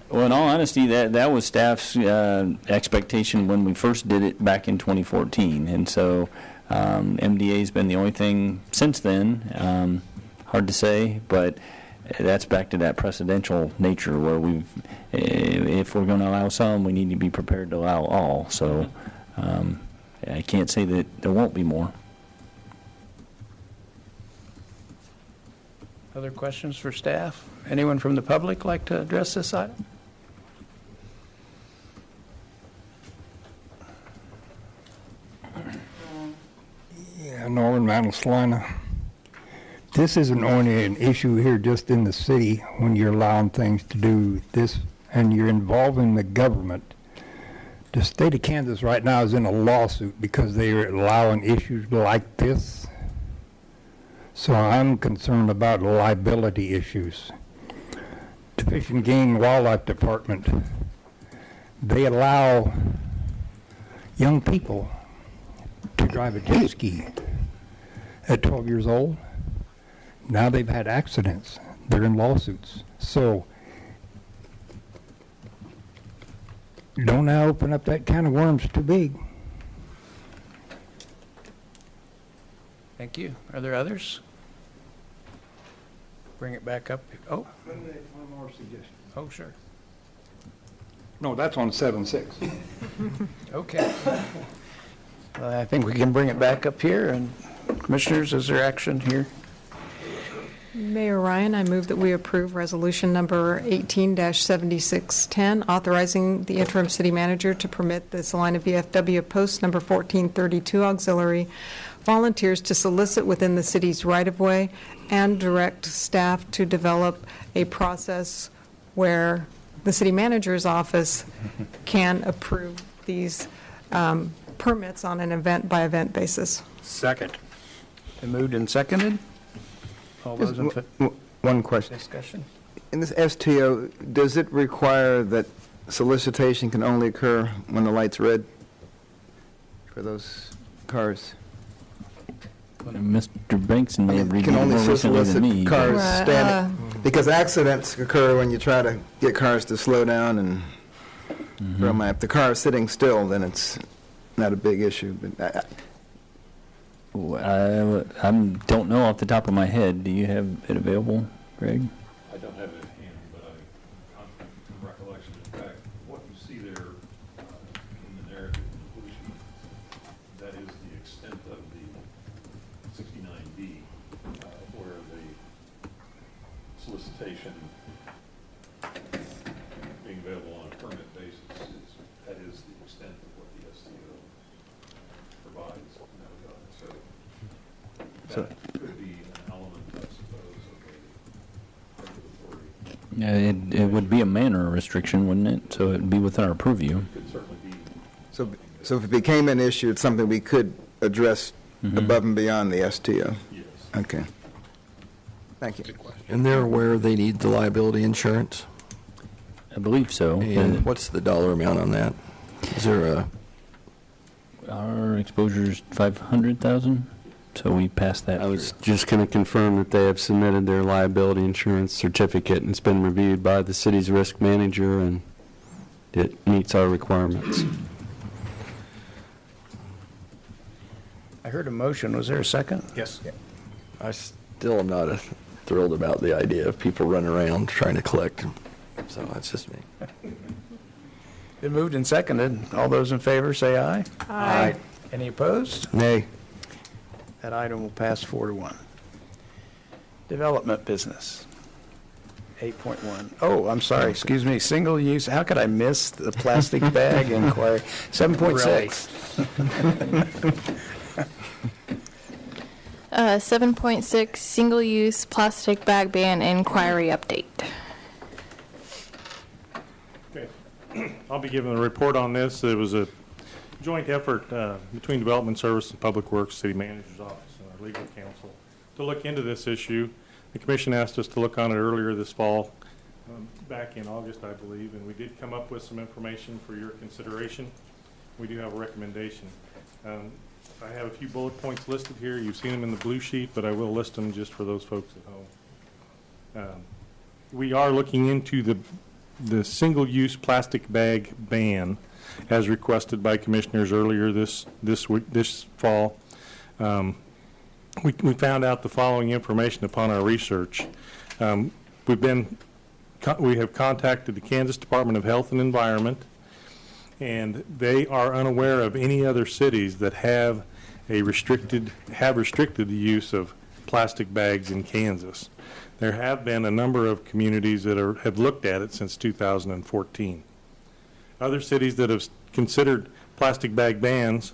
Well, in all honesty, that was staff's expectation when we first did it back in 2014. And so MDA's been the only thing since then. Hard to say, but that's back to that precedential nature where if we're going to allow some, we need to be prepared to allow all. So I can't say that there won't be more. Other questions for staff? Anyone from the public like to address this item? Yeah, Norman, Mount Salina. this isn't only an issue here just in the city when you're allowing things to do this and you're involving the government. The state of Kansas right now is in a lawsuit because they are allowing issues like this. So I'm concerned about liability issues. The Fish and Game Wildlife Department, they allow young people to drive a jet ski at 12 years old. Now they've had accidents. They're in lawsuits. So don't now open up that can of worms too big. Thank you. Are there others? Bring it back up. Oh. One more suggestion. Oh, sure. No, that's on 7-6. Okay. Well, I think we can bring it back up here. And Commissioners, is there action here? Mayor Ryan, I move that we approve resolution number 18-7610, authorizing the interim city manager to permit the Salina VFW post number 1432 auxiliary volunteers to solicit within the city's right-of-way and direct staff to develop a process where the city manager's office can approve these permits on an event-by-event basis. Second. Been moved and seconded. All those in favor? One question. Discussion. In this STO, does it require that solicitation can only occur when the light's red for those cars? Mr. Bankson may have You reviewed can only more recently than me. solicit cars Right, standing, because accidents occur when you try to get cars to slow down and throw them. If the car is sitting still, then it's not a big issue. But I don't know off the top of my head. Do you have it available, Greg? I don't have it at hand, but I'm from recollection. In fact, what you see there in the narrative conclusion, that is the extent of the 69D, where the solicitation being available on a permit basis that is the extent of what the STO provides in that regard. So that could be an element, I suppose, of a regulatory. It would be a manner restriction, wouldn't it? So it would be within our purview. Could certainly be. so if it became an issue, it's something we could address above and beyond the STO? Yes. Okay. Thank you. And they're aware they need the liability insurance? I believe so. And what's the dollar amount on that? Is there a... Our exposure is 500,000, so we passed that. I was just going to confirm that they have submitted their liability insurance certificate, and it's been reviewed by the city's risk manager, and it meets our requirements. I heard a motion. Was there a second? Yes. I still am not thrilled about the idea of people running around trying to collect. So that's just me. Been moved and seconded. All those in favor say aye. Aye. Any opposed? Nay. That item will pass 4-1. Development business. 8.1. Oh, I'm sorry. Excuse me. Single use. How could I miss the plastic bag inquiry? 7.6. 7.6, single-use plastic bag ban inquiry update. Okay. I'll be giving a report on this. It was a joint effort between Development Service and Public Works, City Manager's Office, and our legal counsel to look into this issue. The Commission asked us to look on it earlier this fall, back in August, I believe, and we did come up with some information for your consideration. We do have a recommendation. I have a few bullet points listed here. You've seen them in the blue sheet, but I will list them just for those folks at home. We are looking into the single-use plastic bag ban as requested by commissioners earlier this fall. We found out the following information upon our research. We have contacted the Kansas Department of Health and Environment, and they are unaware of any other cities that have restricted the use of plastic bags in Kansas. There have been a number of communities that have looked at it since 2014. Other cities that have considered plastic bag bans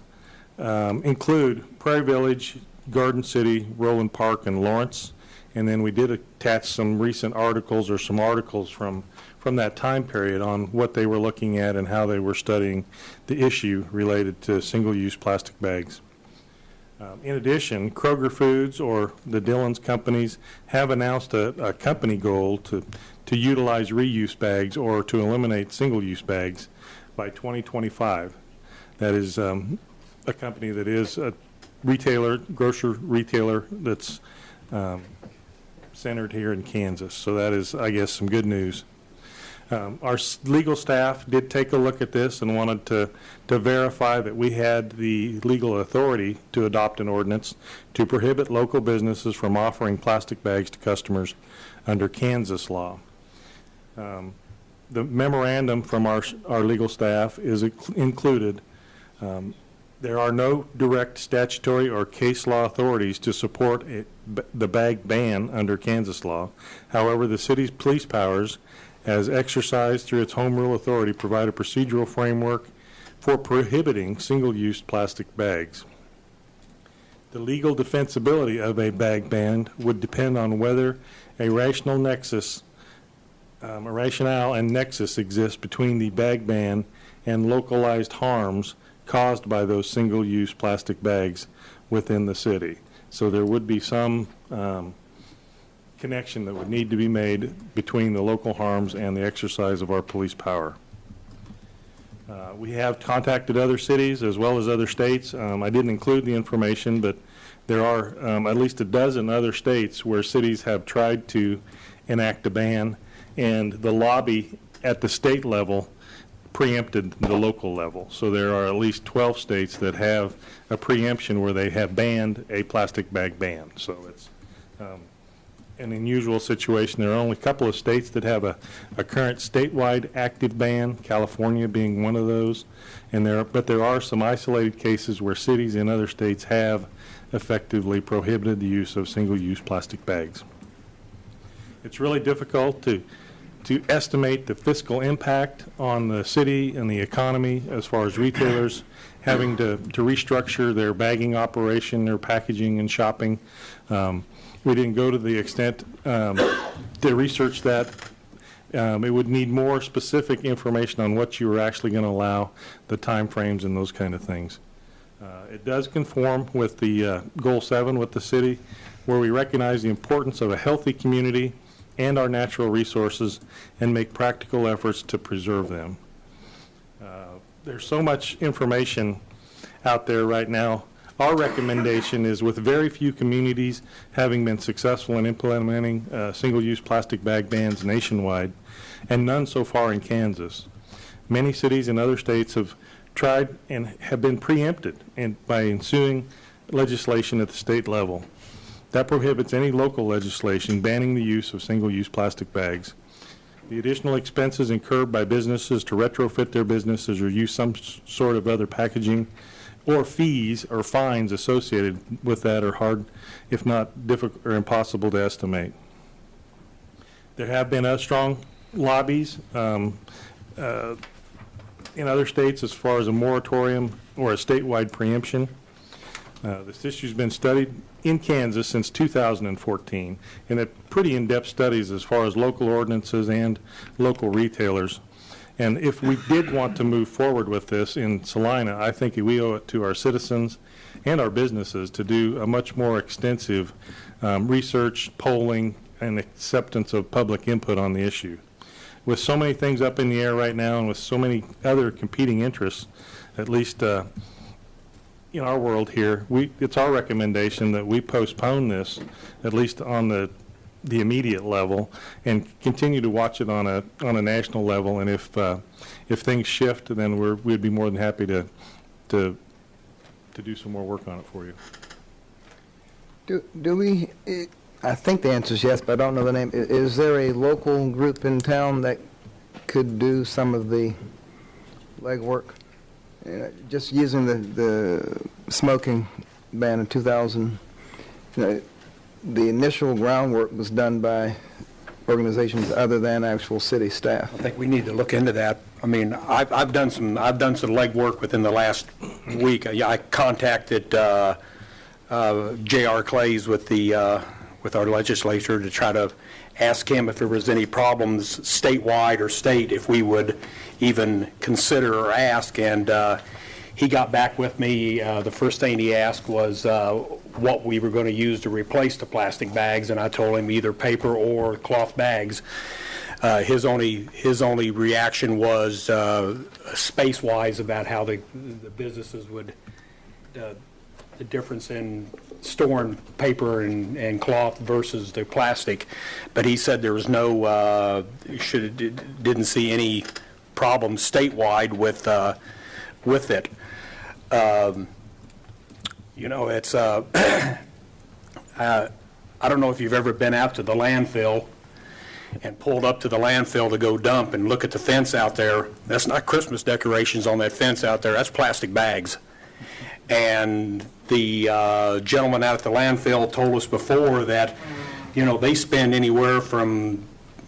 include Prairie Village, Garden City, Roland Park, and Lawrence. And then we did attach some recent articles or some articles from that time period on what they were looking at and how they were studying the issue related to single-use plastic bags. In addition, Kroger Foods or the Dillon's companies have announced a company goal to utilize reuse bags or to eliminate single-use bags by 2025. That is a company that is a retailer, grocery retailer that's centered here in Kansas. So that is, I guess, some good news. Our legal staff did take a look at this and wanted to verify that we had the legal authority to adopt an ordinance to prohibit local businesses from offering plastic bags to customers under Kansas law. The memorandum from our legal staff is included. There are no direct statutory or case law authorities to support the bag ban under Kansas law. However, the city's police powers, as exercised through its home rule authority, provide a procedural framework for prohibiting single-use plastic bags. The legal defensibility of a bag ban would depend on whether a rationale and nexus exists between the bag ban and localized harms caused by those single-use plastic bags within the city. So there would be some connection that would need to be made between the local harms and the exercise of our police power. We have contacted other cities as well as other states. I didn't include the information, but there are at least a dozen other states where cities have tried to enact a ban, and the lobby at the state level preempted the local level. So there are at least 12 states that have a preemption where they have banned a plastic bag ban. So it's an unusual situation. There are only a couple of states that have a current statewide active ban, California being one of those. But there are some isolated cases where cities in other states have effectively prohibited the use of single-use plastic bags. It's really difficult to estimate the fiscal impact on the city and the economy as far as retailers having to restructure their bagging operation, their packaging and shopping. We didn't go to the extent to research that. It would need more specific information on what you were actually going to allow, the time frames and those kind of things. It does conform with the Goal 7 with the city, where we recognize the importance of a healthy community and our natural resources and make practical efforts to preserve them. There's so much information out there right now. Our recommendation is, with very few communities having been successful in implementing single-use plastic bag bans nationwide, and none so far in Kansas, many cities and other states have tried and have been preempted by ensuing legislation at the state level. That prohibits any local legislation banning the use of single-use plastic bags. The additional expenses incurred by businesses to retrofit their businesses or use some sort of other packaging, or fees or fines associated with that, are hard, if not difficult or impossible to estimate. There have been strong lobbies in other states as far as a moratorium or a statewide preemption. This issue has been studied in Kansas since 2014, and it pretty in-depth studies as far as local ordinances and local retailers. And if we did want to move forward with this in Salina, I think we owe it to our citizens and our businesses to do a much more extensive research, polling, and acceptance of public input on the issue. With so many things up in the air right now and with so many other competing interests, at least in our world here, it's our recommendation that we postpone this, at least on the immediate level, and continue to watch it on a national level. And if things shift, then we'd be more than happy to do some more work on it for you. Do we? I think the answer is yes, but I don't know the name. Is there a local group in town that could do some of the legwork? Just using the smoking ban in 2000, the initial groundwork was done by organizations other than actual city staff. I think we need to look into that. I mean, I've done some legwork within the last week. I contacted J.R. Clays with the with our legislature to try to ask him if there was any problems statewide or state, if we would even consider or ask. And he got back with me. The first thing he asked was what we were going to use to replace the plastic bags, and I told him either paper or cloth bags. His only reaction was space-wise about how the businesses would, the difference in storing paper and cloth versus the plastic. But he said there was no, didn't see any problem statewide with it. You know, it's, I don't know if you've ever been out to the landfill and pulled up to the landfill to go dump and look at the fence out there. That's not Christmas decorations on that fence out there. That's plastic bags. And the gentleman out at the landfill told us before that, you know, they spend anywhere from,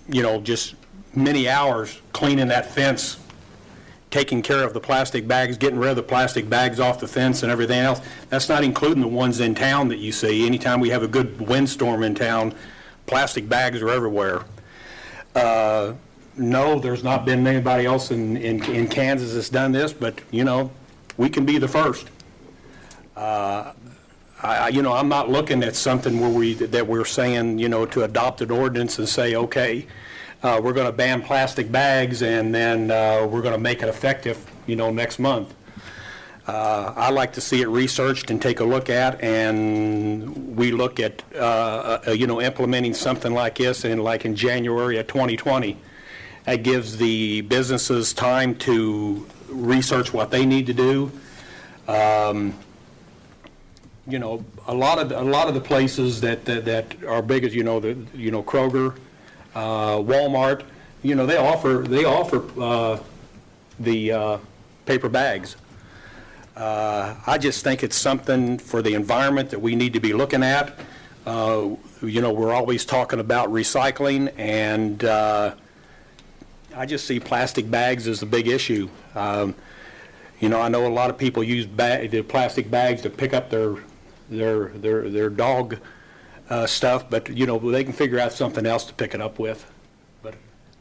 you know, just many hours cleaning that fence, taking care of the plastic bags, getting rid of the plastic bags off the fence and everything else. That's not including the ones in town that you see. Anytime we have a good windstorm in town, plastic bags are everywhere. No, there's not been anybody else in Kansas that's done this, but, you know, we can be the first. You know, I'm not looking at something where we're saying, you know, to adopt an ordinance and say, okay, we're going to ban plastic bags and then we're going to make it effective, you know, next month. I like to see it researched and take a look at, and we look at, you know, implementing something like this in January of 2020. That gives the businesses time to research what they need to do. You know, a lot of the places that are big as, you know, Kroger, Walmart, you know, they offer the paper bags. I just think it's something for the environment that we need to be looking at. You know, we're always talking about recycling, and I just see plastic bags as a big issue. You know, I know a lot of people use the plastic bags to pick up their dog stuff, but, you know, they can figure out something else to pick it up with. But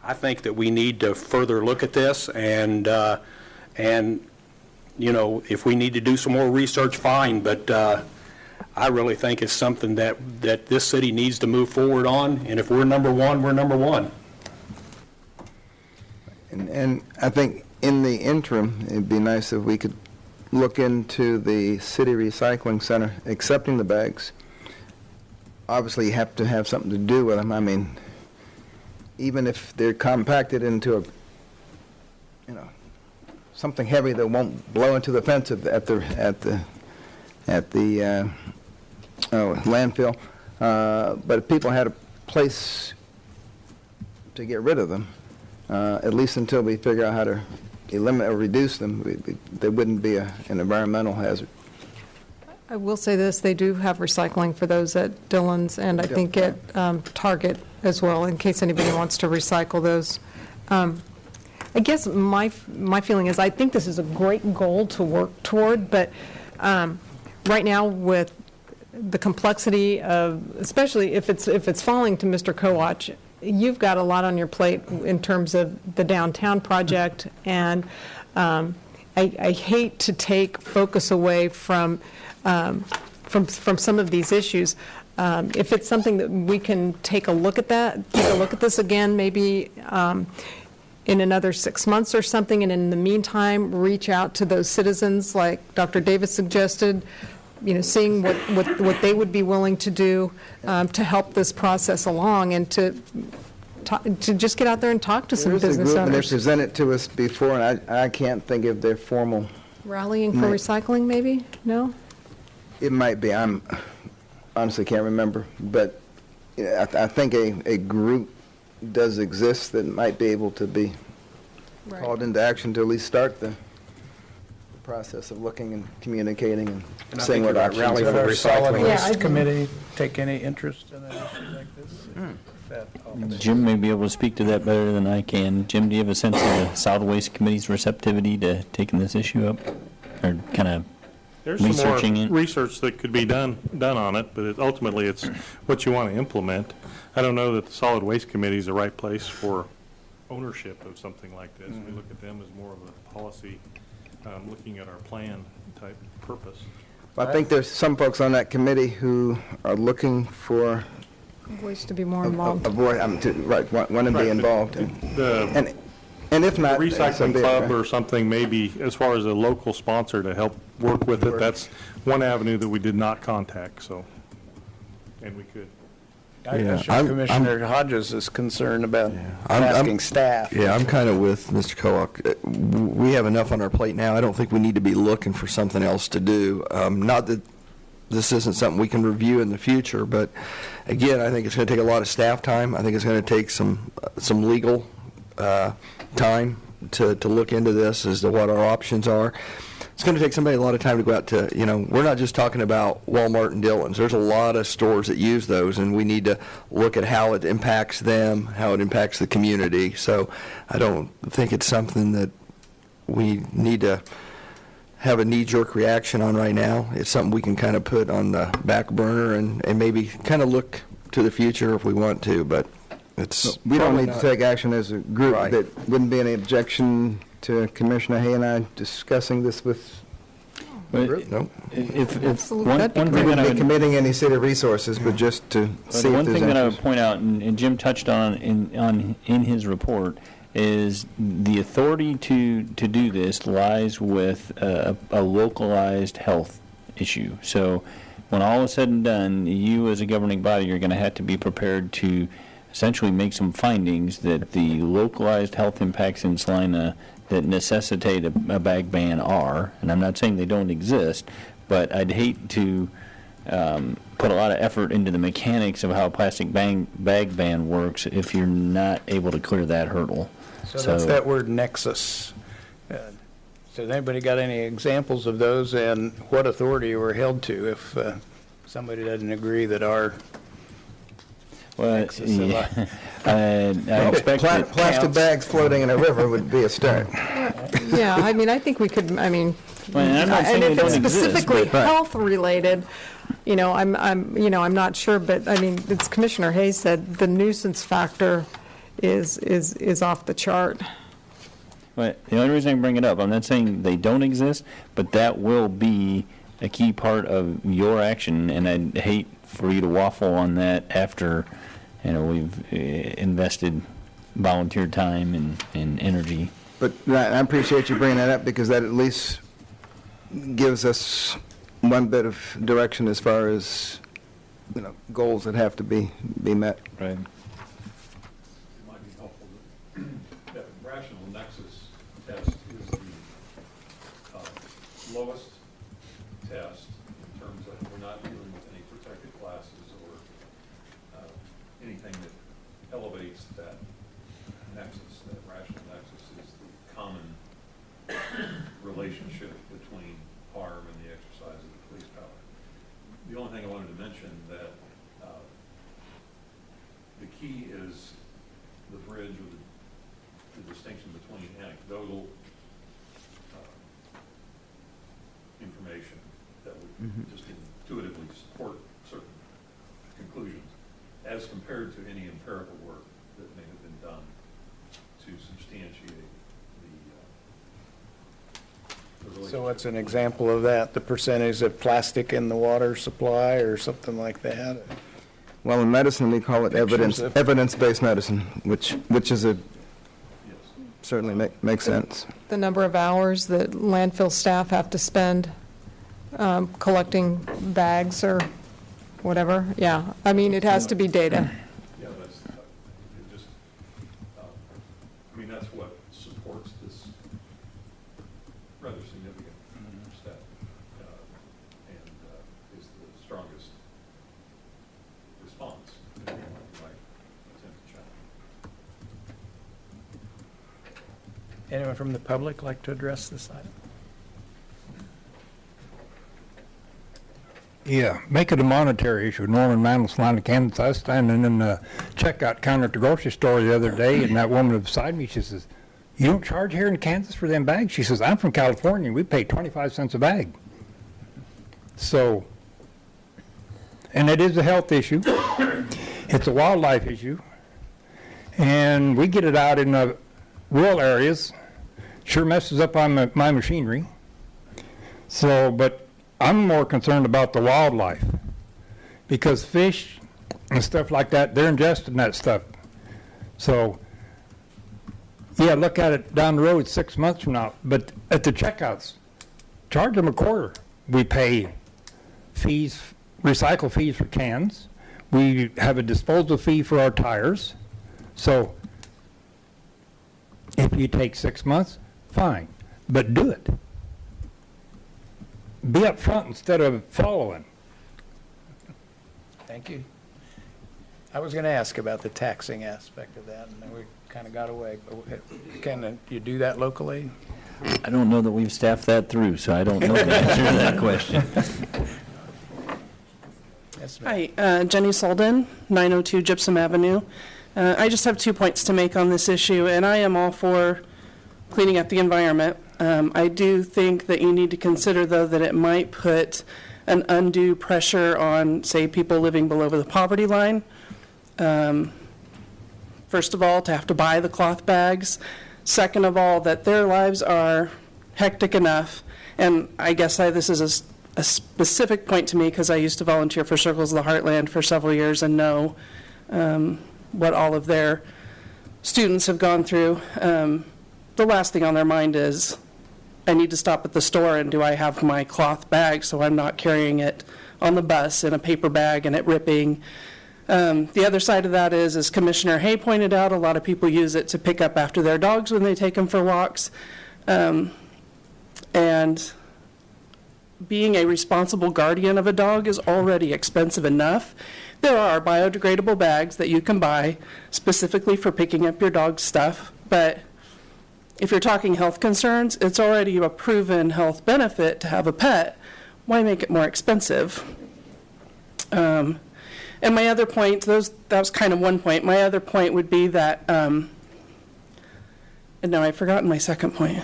I think that we need to further look at this, and you know, if we need to do some more research, fine, but I really think it's something that this city needs to move forward on, and if we're number one, we're number one. And I think in the interim, it'd be nice if we could look into the city recycling center accepting the bags. Obviously, you have to have something to do with them. I mean, even if they're compacted into a, you know, something heavy that won't blow into the fence at the landfill. But if people had a place to get rid of them, at least until we figure out how to eliminate or reduce them, there wouldn't be an environmental hazard. I will say this, they do have recycling for those at Dillon's, and I think at Target as well, in case anybody wants to recycle those. I guess my feeling is I think this is a great goal to work toward, but right now with the complexity of, especially if it's falling to Mr. Kowach, you've got a lot on your plate in terms of the downtown project, and I hate to take focus away from some of these issues. If it's something that we can take a look at this again, maybe in another 6 months or something, and in the meantime, reach out to those citizens like Dr. Davis suggested, you know, seeing what they would be willing to do to help this process along, and to just get out there and talk to some business There's a group, and they owners. presented to us before, and I can't think of their formal. Rallying for recycling, maybe? No? It might be. I'm honestly can't remember, but you know, I think a group does exist that might be able to be called into action to at least start the process of looking and communicating and saying what options Rally are. for recycling. Waste Committee take any interest in an issue like this? Jim may be able to speak to that better than I can. Jim, do you have a sense of the Solid Waste Committee's receptivity to taking this issue up, or kind of There's some researching more it? research that could be done on it, but ultimately it's what you want to implement. I don't know that the Solid Waste Committee is the right place for ownership of something like this. We look at them as more of a policy, looking at our plan type purpose. I think there's some folks on that committee who are looking for Voice to be more involved. right, want to be involved. And if not, the recycling someday, club right. or something, maybe as far as a local sponsor to help work with it, that's one avenue that we did not contact, so, and we could. I'm sure Commissioner Hodges is concerned about asking staff. Yeah, I'm kind of with Mr. Koch. We have enough on our plate now. I don't think we need to be looking for something else to do. Not that this isn't something we can review in the future, but again, I think it's going to take a lot of staff time. I think it's going to take some legal time to look into this as to what our options are. It's going to take somebody a lot of time to go out to, we're not just talking about Walmart and Dillon's. There's a lot of stores that use those, and we need to look at how it impacts them, how it impacts the community. So I don't think it's something that we need to have a knee-jerk reaction on right now. It's something we can kind of put on the back burner and maybe kind of look to the future if we want to, but it's We don't need not. to take action as a group. Right. There wouldn't be any objection to Commissioner Hay and I discussing this with the group? Nope. If Absolutely. one That'd be thing We that I wouldn't be would, committing any city resources, but just to see if one there's thing that I would interest. point out, and Jim touched on in his report, is the authority to do this lies with a localized health issue. So when all is said and done, you as a governing body are going to have to be prepared to essentially make some findings that the localized health impacts in Salina that necessitate a bag ban are, and I'm not saying they don't exist, but I'd hate to put a lot of effort into the mechanics of how a plastic bag ban works if you're not able to clear that hurdle. So that's that word nexus. So has anybody got any examples of those, and what authority we're held to if somebody doesn't agree that our Well, nexus yeah, I expect that Plastic counts. bags floating in a river would be a start. Yeah, I mean, I think we could, I mean, Well, and I'm not saying and if they it's don't exist, specifically but- health-related, I'm not sure, but, I mean, as Commissioner Hayes said, the nuisance factor is off the chart. But the only reason I bring it up, I'm not saying they don't exist, but that will be a key part of your action, and I'd hate for you to waffle on that after, we've invested volunteer time and energy. But I appreciate you bringing that up, because that at least gives us one bit of direction as far as, goals that have to be met. Right. It might be helpful that rational nexus test is the lowest test in terms of we're not dealing with any protected classes or anything that elevates that nexus. That rational nexus is the common relationship between harm and the exercise of the police power. The only thing I wanted to mention that the key is the bridge or the distinction between anecdotal information that would just intuitively support certain conclusions as compared to any empirical work that may have been done to substantiate the relationship. So what's an example of that? The percentage of plastic in the water supply or something like that? Well, in medicine, we call it evidence-based medicine, which is certainly makes sense. The number of hours that landfill staff have to spend collecting bags or whatever, yeah. I mean, it has to be data. Yeah, that's, it just, that's what supports this rather significant step, and is the strongest response that anyone might attempt to challenge. Anyone from the public like to address this item? Yeah, make it a monetary issue. Norman Mantle, Salina, Kansas. I was standing in the checkout counter at the grocery store the other day, and that woman beside me, she says, "You don't charge here in Kansas for them bags?" She says, "I'm from California. We pay 25 cents a bag." So, and it is a health issue. It's a wildlife issue. And we get it out in the rural areas. Sure messes up on my machinery. So, but I'm more concerned about the wildlife, because fish and stuff like that, they're ingesting that stuff. So, yeah, look at it down the road 6 months from now. But at the checkouts, charge them a quarter. We pay fees, recycle fees for cans. We have a disposal fee for our tires. So if you take 6 months, fine, but do it. Be up front instead of following. Thank you. I was going to ask about the taxing aspect of that, and then we kind of got away. But can you do that locally? I don't know that we've staffed that through, so I don't know the answer to that question. Yes, ma'am. Hi, Jenny Solden, 902 Gypsum Avenue. I just have 2 points to make on this issue, and I am all for cleaning up the environment. I do think that you need to consider, though, that it might put an undue pressure on, say, people living below the poverty line. First of all, to have to buy the cloth bags. Second of all, that their lives are hectic enough. And I guess this is a specific point to me because I used to volunteer for Circles of the Heartland for several years and know what all of their students have gone through. The last thing on their mind is, I need to stop at the store, and do I have my cloth bag so I'm not carrying it on the bus in a paper bag and it ripping. The other side of that is, as Commissioner Hay pointed out, a lot of people use it to pick up after their dogs when they take them for walks. And being a responsible guardian of a dog is already expensive enough. There are biodegradable bags that you can buy specifically for picking up your dog's stuff, but if you're talking health concerns, it's already a proven health benefit to have a pet. Why make it more expensive? And my other point, that was kind of one point. My other point would be that, and now I've forgotten my second point.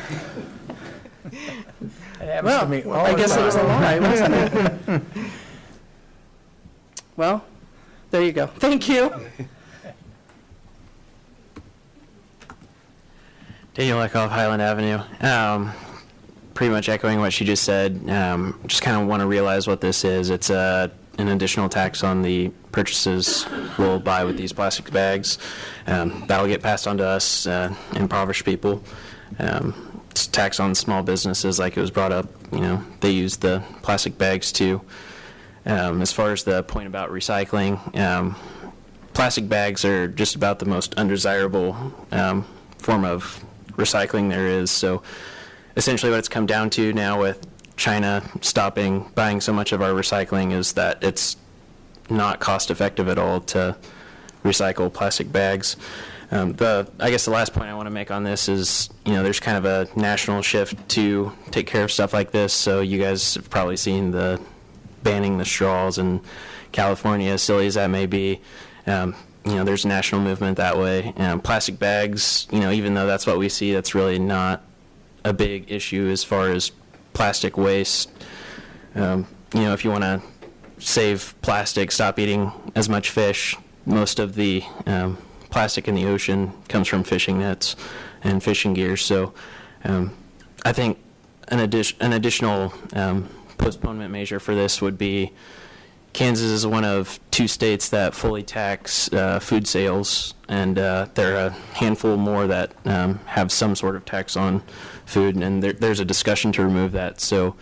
Well, I guess it was a lie, wasn't it? Well, there you go. Thank you. Daniel Eckhoff, Highland Avenue. Pretty much echoing what she just said. Just kind of want to realize what this is. It's an additional tax on the purchases we'll buy with these plastic bags. That'll get passed on to us, impoverished people. It's a tax on small businesses, like it was brought up. You know, they use the plastic bags too. As far as the point about recycling, plastic bags are just about the most undesirable form of recycling there is. So essentially what it's come down to now with China stopping buying so much of our recycling is that it's not cost effective at all to recycle plastic bags. I guess the last point I want to make on this is, you know, there's kind of a national shift to take care of stuff like this. So you guys have probably seen the banning the straws in California, as silly as that may be. You know, there's a national movement that way. Plastic bags, you know, even though that's what we see, that's really not a big issue as far as plastic waste. You know, if you want to save plastic, stop eating as much fish. Most of the plastic in the ocean comes from fishing nets and fishing gear. So I think an additional postponement measure for this would be, Kansas is one of 2 states that fully tax food sales, and there are a handful more that have some sort of tax on food, and there's a discussion to remove that. So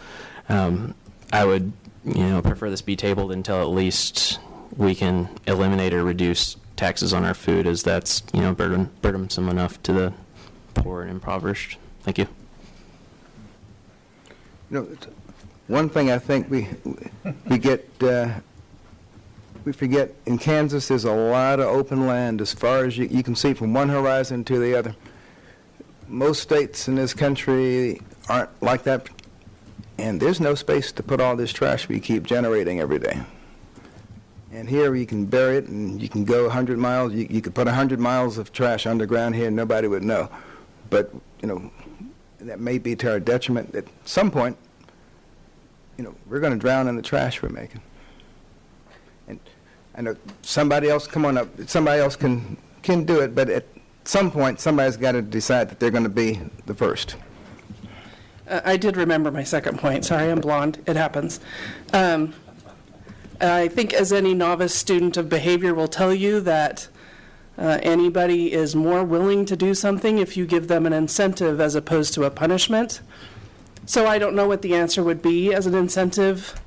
I would, you know, prefer this be tabled until at least we can eliminate or reduce taxes on our food, as that's, you know, burdensome enough to the poor and impoverished. Thank you. You know, one thing I think we forget in Kansas, there's a lot of open land as far as you can see from one horizon to the other. Most states in this country aren't like that, and there's no space to put all this trash we keep generating every day. And here you can bury it, and you can go 100 miles. You could put 100 miles of trash underground here, and nobody would know. But, you know, that may be to our detriment. At some point, we're going to drown in the trash we're making. And I know somebody else, somebody else can do it, but at some point, somebody's got to decide that they're going to be the first. I did remember my second point. Sorry, I'm blonde. It happens. I think as any novice student of behavior will tell you that anybody is more willing to do something if you give them an incentive as opposed to a punishment. So I don't know what the answer would be as an incentive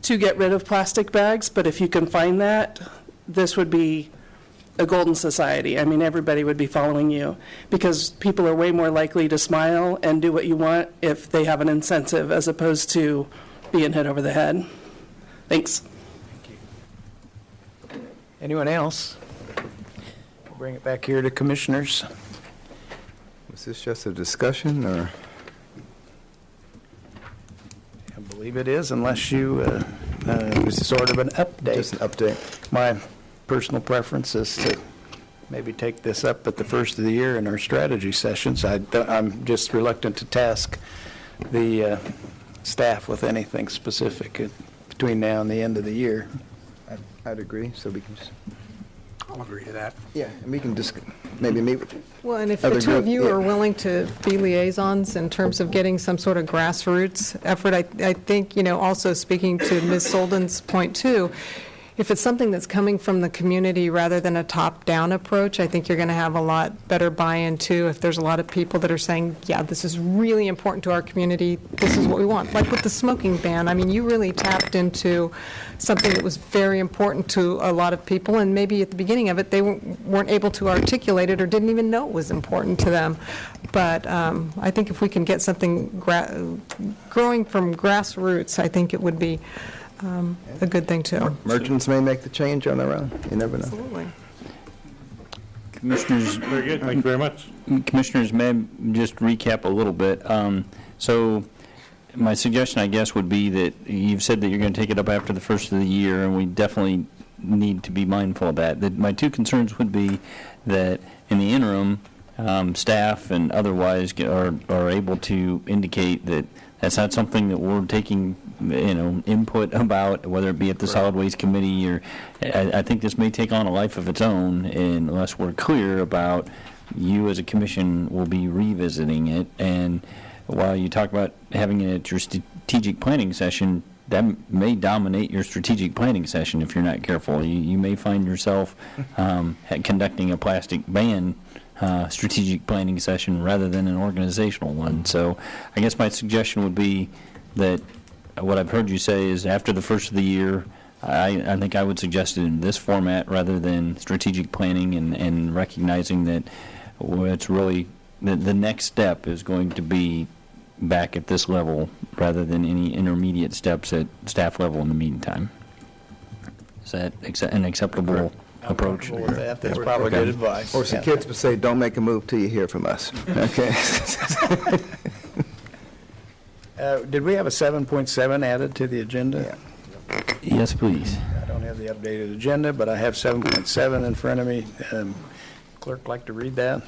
to get rid of plastic bags, but if you can find that, this would be a golden society. I mean, everybody would be following you because people are way more likely to smile and do what you want if they have an incentive as opposed to being hit over the head. Thanks. Thank you. Anyone else? We'll bring it back here to commissioners. Was this just a discussion, or? I believe it is, unless you, it was sort of an update. Just an update. My personal preference is to maybe take this up at the first of the year in our strategy sessions. I'm just reluctant to task the staff with anything specific between now and the end of the year. I'd agree, so we can just... I'll agree to that. Yeah, and we can just maybe meet with Well, and if the two of you are willing to be liaisons in terms of getting some sort of grassroots effort, I think, also speaking to Ms. Solden's point too, if it's something that's coming from the community rather than a top-down approach, I think you're going to have a lot better buy-in too. If there's a lot of people that are saying, yeah, this is really important to our community, this is what we want. Like with the smoking ban, I mean, you really tapped into something that was very important to a lot of people, and maybe at the beginning of it, they weren't able to articulate it or didn't even know it was important to them. But I think if we can get something growing from grassroots, I think it would be a good thing too. Merchants may make the change on their own. You never know. Absolutely. Commissioners. Very good. Thank you very much. Commissioners, may I just recap a little bit? So my suggestion, I guess, would be that you've said that you're going to take it up after the first of the year, and we definitely need to be mindful of that. My two concerns would be that in the interim, staff and otherwise are able to indicate that that's not something that we're taking input about, whether it be at the Solid Waste Committee or I think this may take on a life of its own unless we're clear about you as a commission will be revisiting it. And while you talk about having it at your strategic planning session, that may dominate your strategic planning session if you're not careful. You may find yourself conducting a plastic ban strategic planning session rather than an organizational one. So I guess my suggestion would be that what I've heard you say is after the first of the year, I think I would suggest it in this format rather than strategic planning and recognizing that it's really the next step is going to be back at this level rather than any intermediate steps at staff level in the meantime. Is that an acceptable approach? With that. That's probably good advice. Or some kids would say, don't make a move till you hear from us. Okay. Did we have a 7.7 added to the agenda? Yeah. Yes, please. I don't have the updated agenda, but I have 7.7 in front of me. Clerk, like to read that?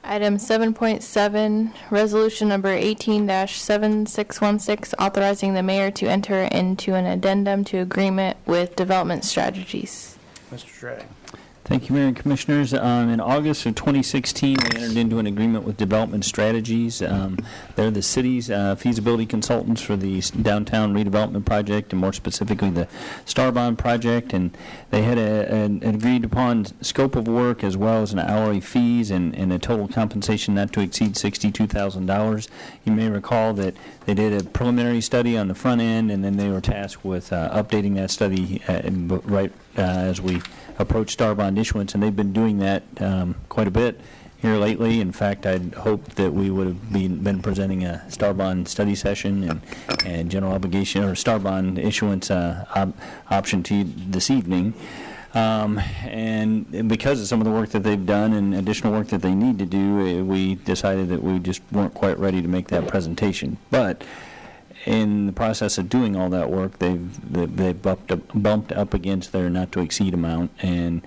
Item 7.7, resolution number 18-7616, authorizing the mayor to enter into an addendum to agreement with Development Strategies. Mr. Trey. Thank you, Mayor and Commissioners. In August of 2016, we entered into an agreement with Development Strategies. They're the city's feasibility consultants for the downtown redevelopment project, and more specifically the Starbond project. And they had an agreed upon scope of work as well as an hourly fees and a total compensation not to exceed $62,000. You may recall that they did a preliminary study on the front end, and then they were tasked with updating that study right as we approach Starbond issuance, and they've been doing that quite a bit here lately. In fact, I'd hoped that we would have been presenting a Starbond study session and general obligation or Starbond issuance option to you this evening. And because of some of the work that they've done and additional work that they need to do, we decided that we just weren't quite ready to make that presentation. But in the process of doing all that work, they've bumped up against their not to exceed amount and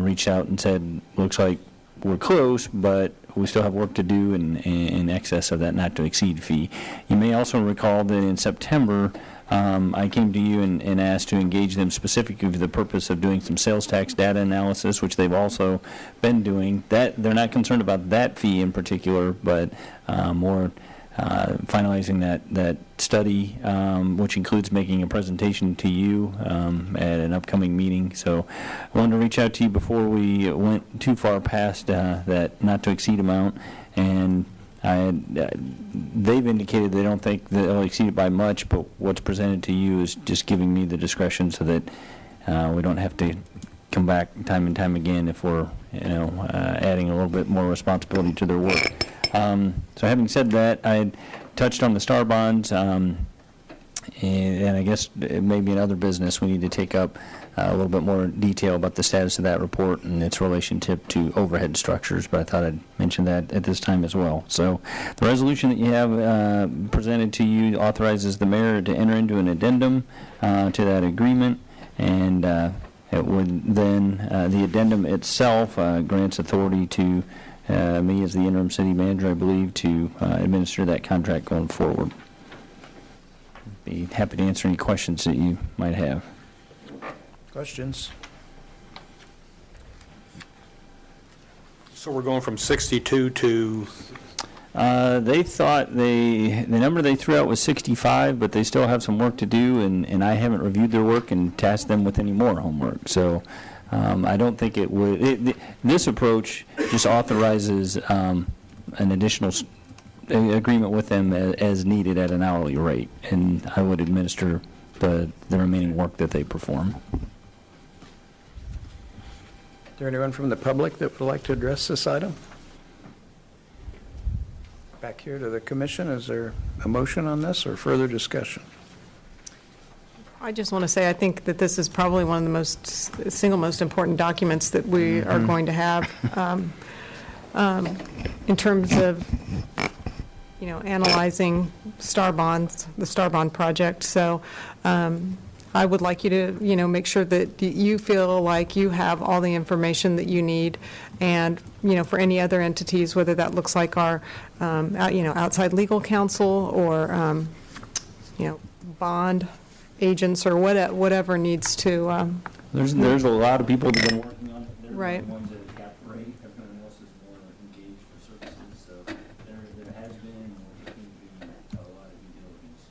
reached out and said, looks like we're close, but we still have work to do in excess of that not-to-exceed fee. You may also recall that in September, I came to you and asked to engage them specifically for the purpose of doing some sales tax data analysis, which they've also been doing. That they're not concerned about that fee in particular, but more finalizing that study, which includes making a presentation to you at an upcoming meeting. So I wanted to reach out to you before we went too far past that not-to-exceed amount, and they've indicated they don't think that they'll exceed it by much, but what's presented to you is just giving me the discretion so that we don't have to come back time and time again if we're adding a little bit more responsibility to their work. So having said that, I touched on the star bonds, and I guess maybe in other business we need to take up a little bit more detail about the status of that report and its relationship to overhead structures, but I thought I'd mention that at this time as well. So the resolution that you have presented to you authorizes the mayor to enter into an addendum to that agreement, and it would then, the addendum itself grants authority to me as the interim city manager, I believe, to administer that contract going forward. Be happy to answer any questions that you might have. Questions? So we're going from 62 to... They thought the number they threw out was 65, but they still have some work to do, and I haven't reviewed their work and tasked them with any more homework. So I don't think it would. This approach just authorizes an additional agreement with them as needed at an hourly rate, and I would administer the remaining work that they perform. Is there anyone from the public that would like to address this item? Back here to the commission, is there a motion on this or further discussion? I just want to say I think that this is probably one of the single most important documents that we are going to have in terms of, analyzing the star bond project. So I would like you to, make sure that you feel like you have all the information that you need, and, for any other entities, whether that looks like our, outside legal counsel or, bond agents or whatever needs to. There's a lot of people that have been working on it. They're Right. the ones that have got the rate. Everyone else is more engaged for services. So there has been and will continue to be a lot of due diligence.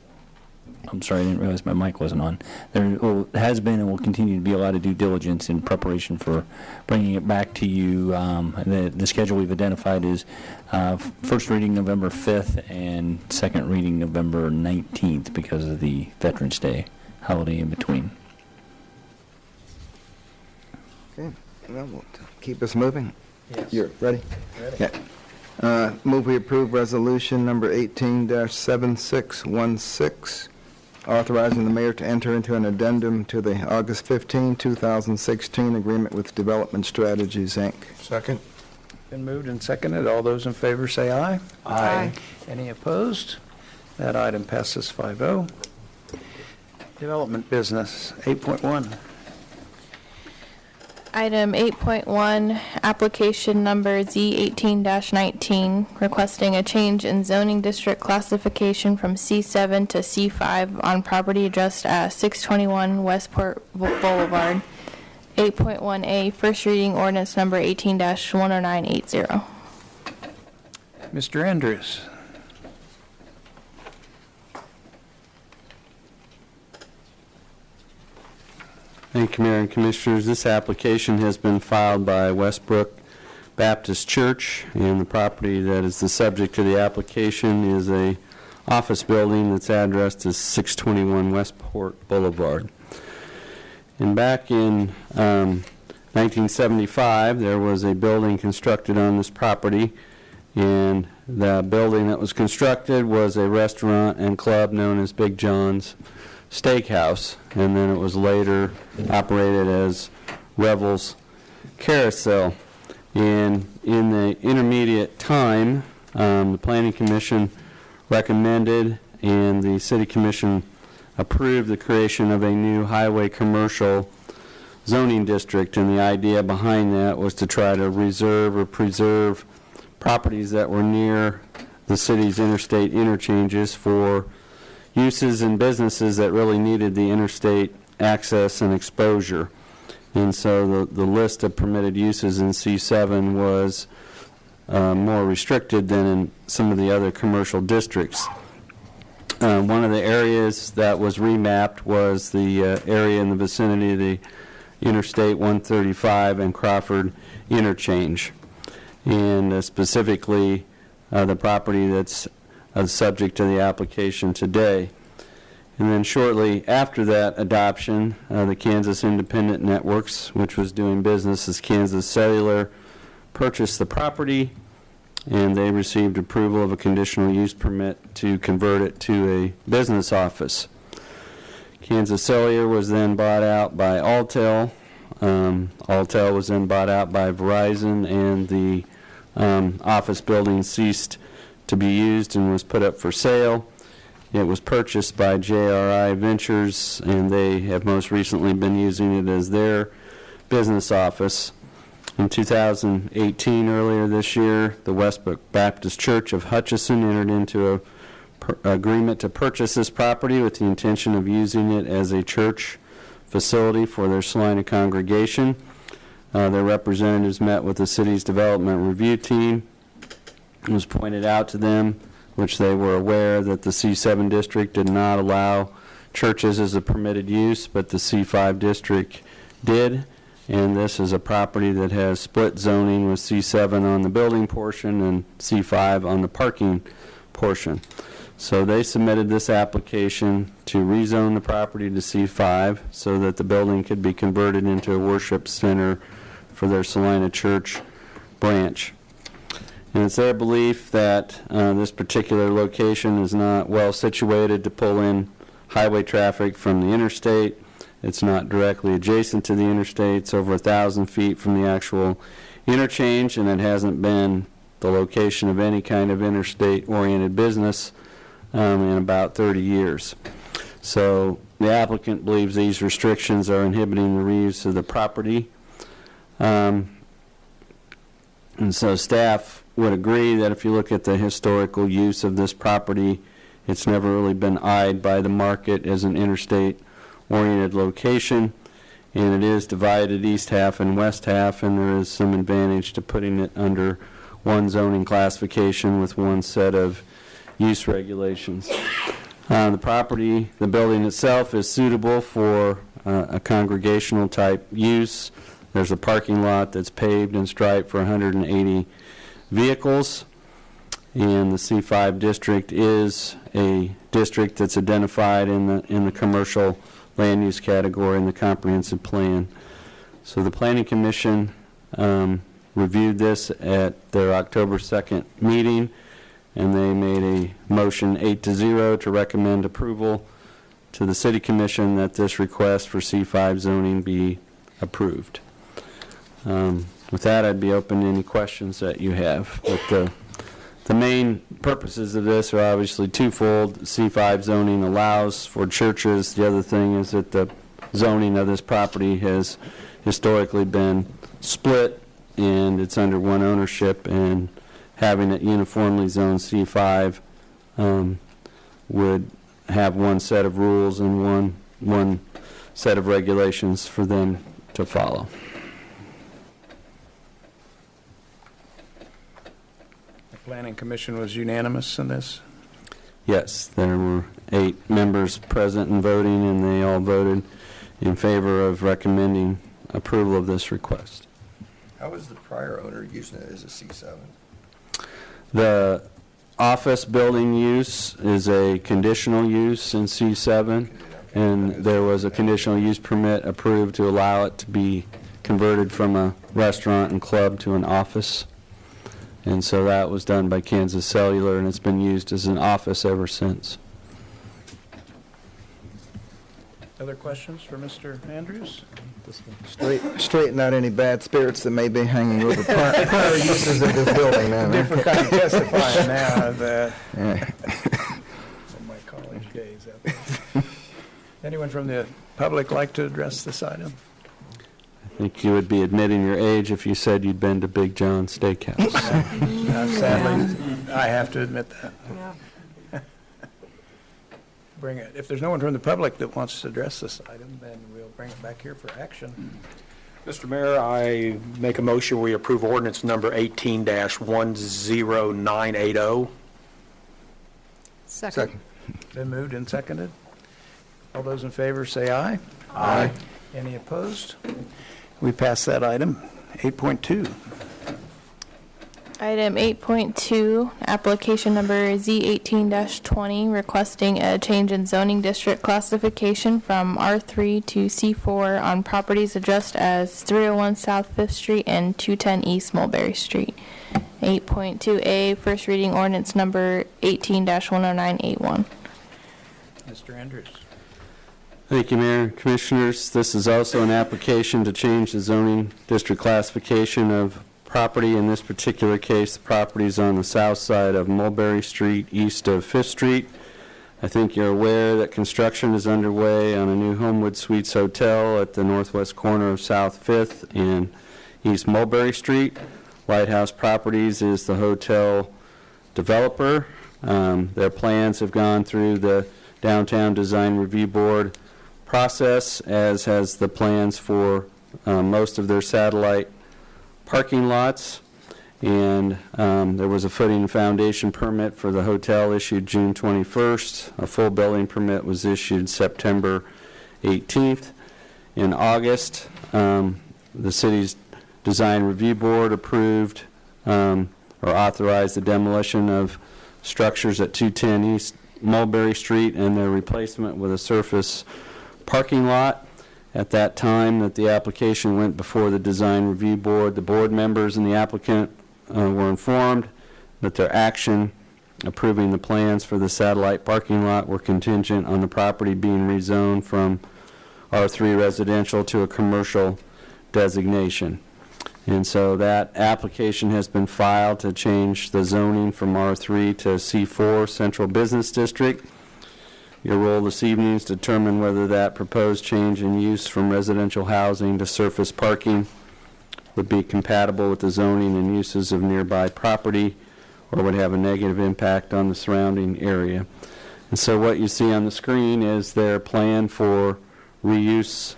I'm sorry, I didn't realize my mic wasn't on. There has been and will continue to be a lot of due diligence in preparation for bringing it back to you. The schedule we've identified is first reading November 5th and second reading November 19th because of the Veterans Day holiday in between. Okay, well, we'll keep us moving. Yes. You're ready? Ready. Okay. Move we approve resolution number 18-7616, authorizing the mayor to enter into an addendum to the August 15, 2016 agreement with Development Strategies, Inc. Second. Been moved and seconded. All those in favor say aye. Aye. Any opposed? That item passes 5-0. Development business, 8.1. Item 8.1, application number Z18-19, requesting a change in zoning district classification from C7 to C5 on property addressed at 621 Westport Boulevard. 8.1A, first reading ordinance number 18-10980. Mr. Andrews. Thank you, Mayor and Commissioners. This application has been filed by Westbrook Baptist Church, and the property that is the subject of the application is a office building that's addressed as 621 Westport Boulevard. And back in 1975, there was a building constructed on this property, and the building that was constructed was a restaurant and club known as Big John's Steakhouse, and then it was later operated as Revel's Carousel. And in the intermediate time, the Planning Commission recommended and the City Commission approved the creation of a new highway commercial zoning district, and the idea behind that was to try to reserve or preserve properties that were near the city's interstate interchanges for uses and businesses that really needed the interstate access and exposure. And so the list of permitted uses in C7 was more restricted than in some of the other commercial districts. One of the areas that was remapped was the area in the vicinity of the Interstate 135 and Crawford interchange, and specifically the property that's subject to the application today. And then shortly after that adoption, the Kansas Independent Networks, which was doing business as Kansas Cellular, purchased the property, and they received approval of a conditional use permit to convert it to a business office. Kansas Cellular was then bought out by Alltel. Alltel was then bought out by Verizon, and the office building ceased to be used and was put up for sale. It was purchased by JRI Ventures, and they have most recently been using it as their business office. In 2018, earlier this year, the Westbrook Baptist Church of Hutchinson entered into an agreement to purchase this property with the intention of using it as a church facility for their Salina congregation. Their representatives met with the city's development review team. It was pointed out to them, which they were aware, that the C7 district did not allow churches as a permitted use, but the C5 district did. And this is a property that has split zoning with C7 on the building portion and C5 on the parking portion. So they submitted this application to rezone the property to C5 so that the building could be converted into a worship center for their Salina Church branch. And it's their belief that this particular location is not well situated to pull in highway traffic from the interstate. It's not directly adjacent to the interstate. It's over 1,000 feet from the actual interchange, and it hasn't been the location of any kind of interstate-oriented business in about 30 years. So the applicant believes these restrictions are inhibiting the reuse of the property. And so staff would agree that if you look at the historical use of this property, it's never really been eyed by the market as an interstate-oriented location, and it is divided east half and west half, and there is some advantage to putting it under one zoning classification with one set of use regulations. The property, the building itself, is suitable for a congregational type use. There's a parking lot that's paved and striped for 180 vehicles, and the C5 district is a district that's identified in the commercial land use category in the comprehensive plan. So the Planning Commission reviewed this at their October 2nd meeting, and they made a motion 8-0 to recommend approval to the City Commission that this request for C5 zoning be approved. With that, I'd be open to any questions that you have. But the main purposes of this are obviously twofold. C5 zoning allows for churches. The other thing is that the zoning of this property has historically been split, and it's under one ownership, and having it uniformly zoned C5 would have one set of rules and one set of regulations for them to follow. Planning Commission was unanimous in this? Yes, there were 8 members present and voting, and they all voted in favor of recommending approval of this request. How was the prior owner using it as a C7? The office building use is a conditional use in C7, and there was a conditional use permit approved to allow it to be converted from a restaurant and club to an office. And so that was done by Kansas Cellular, and it's been used as an office ever since. Other questions for Mr. Andrews? Straighten out any bad spirits that may be hanging over prior uses of this building now. Different kind of testifying now that from my college days out there. Anyone from the public like to address this item? I think you would be admitting your age if you said you'd been to Big John's Steakhouse. Sadly, I have to admit that. Bring it. If there's no one from the public that wants to address this item, then we'll bring it back here for action. Mr. Mayor, I make a motion we approve ordinance number 18-10980. Second. Been moved and seconded. All those in favor say aye. Aye. Any opposed? We pass that item. 8.2. Item 8.2, application number Z18-20, requesting a change in zoning district classification from R3 to C4 on properties addressed as 301 South 5th Street and 210 East Mulberry Street. 8.2A, first reading ordinance number 18-10981. Mr. Andrews. Thank you, Mayor and Commissioners. This is also an application to change the zoning district classification of property. In this particular case, the property is on the south side of Mulberry Street, east of 5th Street. I think you're aware that construction is underway on a new Homewood Suites Hotel at the northwest corner of South 5th and East Mulberry Street. Lighthouse Properties is the hotel developer. Their plans have gone through the Downtown Design Review Board process, as has the plans for most of their satellite parking lots, and there was a footing and foundation permit for the hotel issued June 21st. A full building permit was issued September 18th. In August, the city's Design Review Board approved or authorized the demolition of structures at 210 East Mulberry Street and their replacement with a surface parking lot. At that time that the application went before the Design Review Board, the board members and the applicant were informed that their action approving the plans for the satellite parking lot were contingent on the property being rezoned from R3 residential to a commercial designation. And so that application has been filed to change the zoning from R3 to C4 Central Business District. Your role this evening is to determine whether that proposed change in use from residential housing to surface parking would be compatible with the zoning and uses of nearby property or would have a negative impact on the surrounding area. And so what you see on the screen is their plan for reuse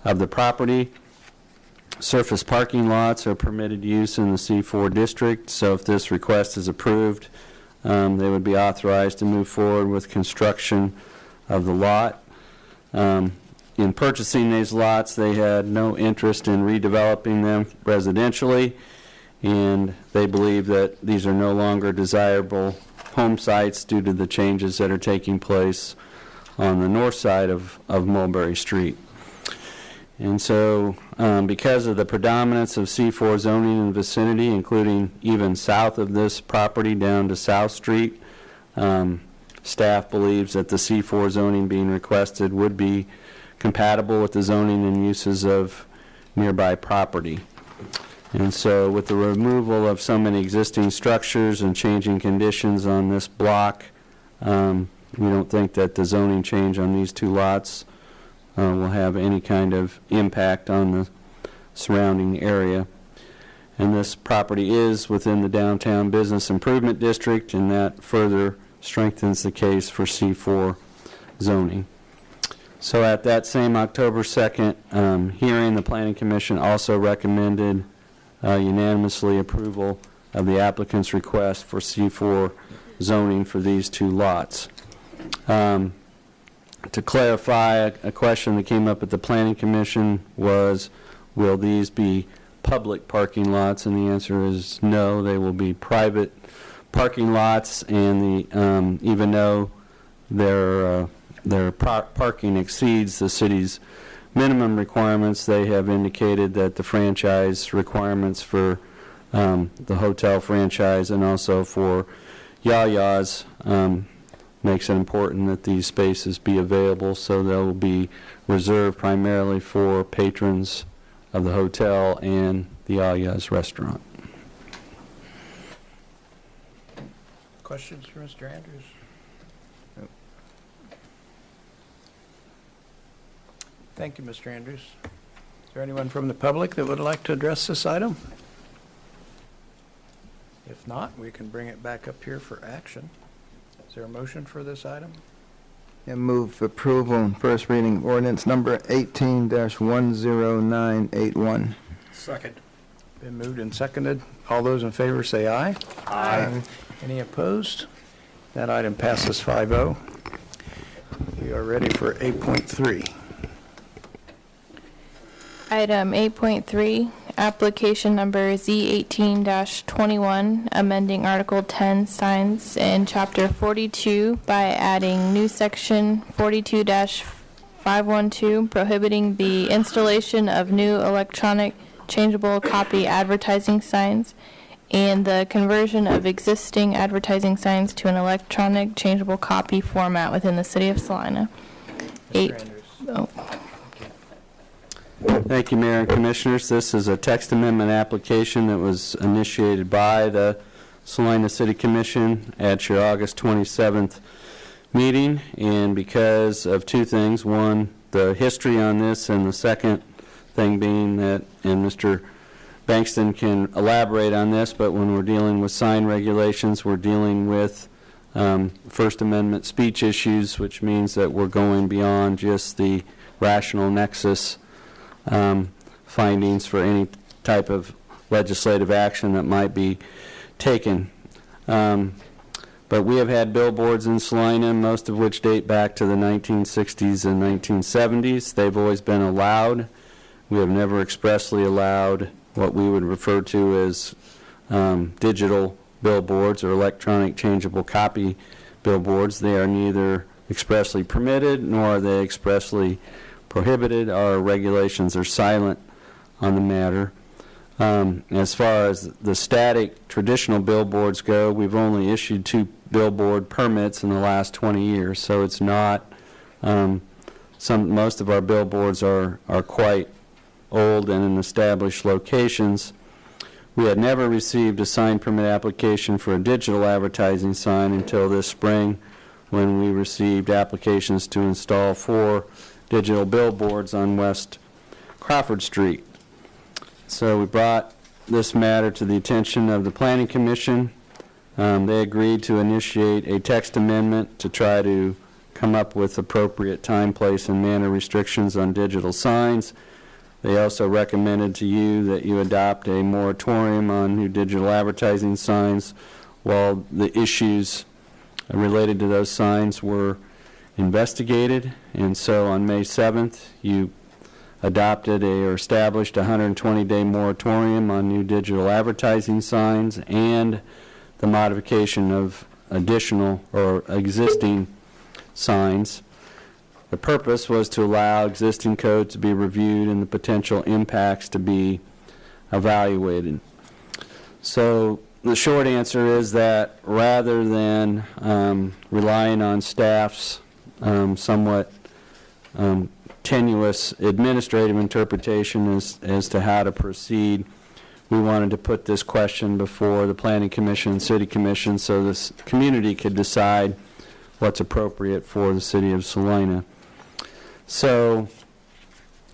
of the property. Surface parking lots are permitted use in the C4 district, so if this request is approved, they would be authorized to move forward with construction of the lot. In purchasing these lots, they had no interest in redeveloping them residentially, and they believe that these are no longer desirable home sites due to the changes that are taking place on the north side of Mulberry Street. And so because of the predominance of C4 zoning in the vicinity, including even south of this property down to South Street, staff believes that the C4 zoning being requested would be compatible with the zoning and uses of nearby property. And so with the removal of so many existing structures and changing conditions on this block, we don't think that the zoning change on these two lots will have any kind of impact on the surrounding area. And this property is within the Downtown Business Improvement District, and that further strengthens the case for C4 zoning. So at that same October 2nd hearing, the Planning Commission also recommended unanimously approval of the applicant's request for C4 zoning for these two lots. To clarify, a question that came up at the Planning Commission was, will these be public parking lots? And the answer is no, they will be private parking lots, and even though their parking exceeds the city's minimum requirements, they have indicated that the franchise requirements for the hotel franchise and also for Yaya's makes it important that these spaces be available, so they'll be reserved primarily for patrons of the hotel and the Yaya's restaurant. Questions for Mr. Andrews? Thank you, Mr. Andrews. there anyone from the public that would like to address this item? If not, we can bring it back up here for action. Is there a motion for this item? And move approval on first reading ordinance number 18-10981. Second. Been moved and seconded. All those in favor say aye. Aye. Any opposed? That item passes 5-0. We are ready for 8.3. Item 8.3, application number Z18-21, amending Article 10 signs in Chapter 42 by adding new section 42-512, prohibiting the installation of new electronic changeable copy advertising signs and the conversion of existing advertising signs to an electronic changeable copy format within the city of Salina. Thank you, Mayor and Commissioners. This is a text amendment application that was initiated by the Salina City Commission at your August 27th meeting, and because of two things. One, the history on this, and the second thing being that, and Mr. Bankston can elaborate on this, but when we're dealing with sign regulations, we're dealing with First Amendment speech issues, which means that we're going beyond just the rational nexus findings for any type of legislative action that might be taken. But we have had billboards in Salina, most of which date back to the 1960s and 1970s. They've always been allowed. We have never expressly allowed what we would refer to as digital billboards or electronic changeable copy billboards. They are neither expressly permitted nor are they expressly prohibited. Our regulations are silent on the matter. As far as the static traditional billboards go, we've only issued 2 billboard permits in the last 20 years, so it's not, most of our billboards are quite old and in established locations. We had never received a sign permit application for a digital advertising sign until this spring, when we received applications to install 4 digital billboards on West Crawford Street. So we brought this matter to the attention of the Planning Commission. They agreed to initiate a text amendment to try to come up with appropriate time, place, and manner restrictions on digital signs. They also recommended to you that you adopt a moratorium on new digital advertising signs while the issues related to those signs were investigated. And so on May 7th, you adopted or established a 120-day moratorium on new digital advertising signs and the modification of additional or existing signs. The purpose was to allow existing code to be reviewed and the potential impacts to be evaluated. So the short answer is that rather than relying on staff's somewhat tenuous administrative interpretation as to how to proceed, we wanted to put this question before the Planning Commission and City Commission so this community could decide what's appropriate for the city of Salina. So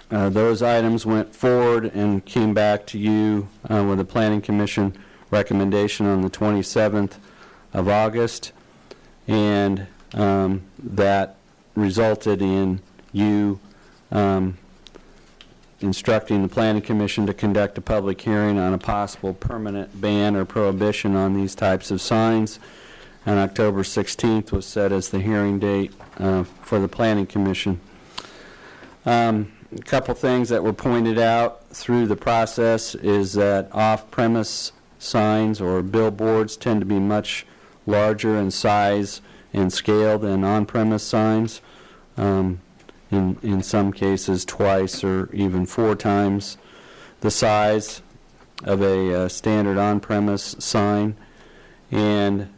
those items went forward and came back to you with a Planning Commission recommendation on the 27th of August, and that resulted in you instructing the Planning Commission to conduct a public hearing on a possible permanent ban or prohibition on these types of signs. And October 16th was set as the hearing date for the Planning Commission. A couple things that were pointed out through the process is that off-premise signs or billboards tend to be much larger in size and scale than on-premise signs. In some cases twice or even 4 times the size of a standard on-premise sign, and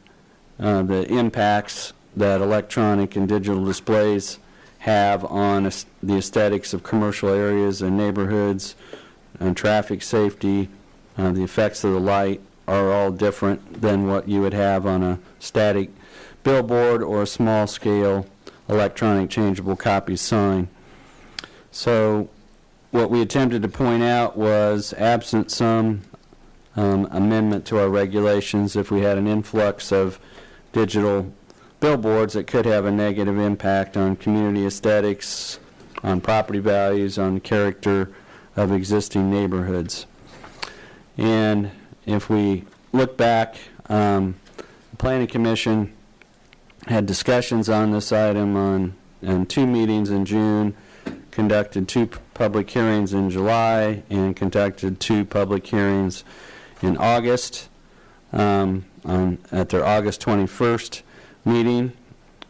the impacts that electronic and digital displays have on the aesthetics of commercial areas and neighborhoods and traffic safety, the effects of the light are all different than what you would have on a static billboard or a small-scale electronic changeable copy sign. So what we attempted to point out was, absent some amendment to our regulations, if we had an influx of digital billboards, that could have a negative impact on community aesthetics, on property values, on the character of existing neighborhoods. And if we look back, the Planning Commission had discussions on this item on 2 meetings in June, conducted 2 public hearings in July, and conducted 2 public hearings in August. At their August 21st meeting,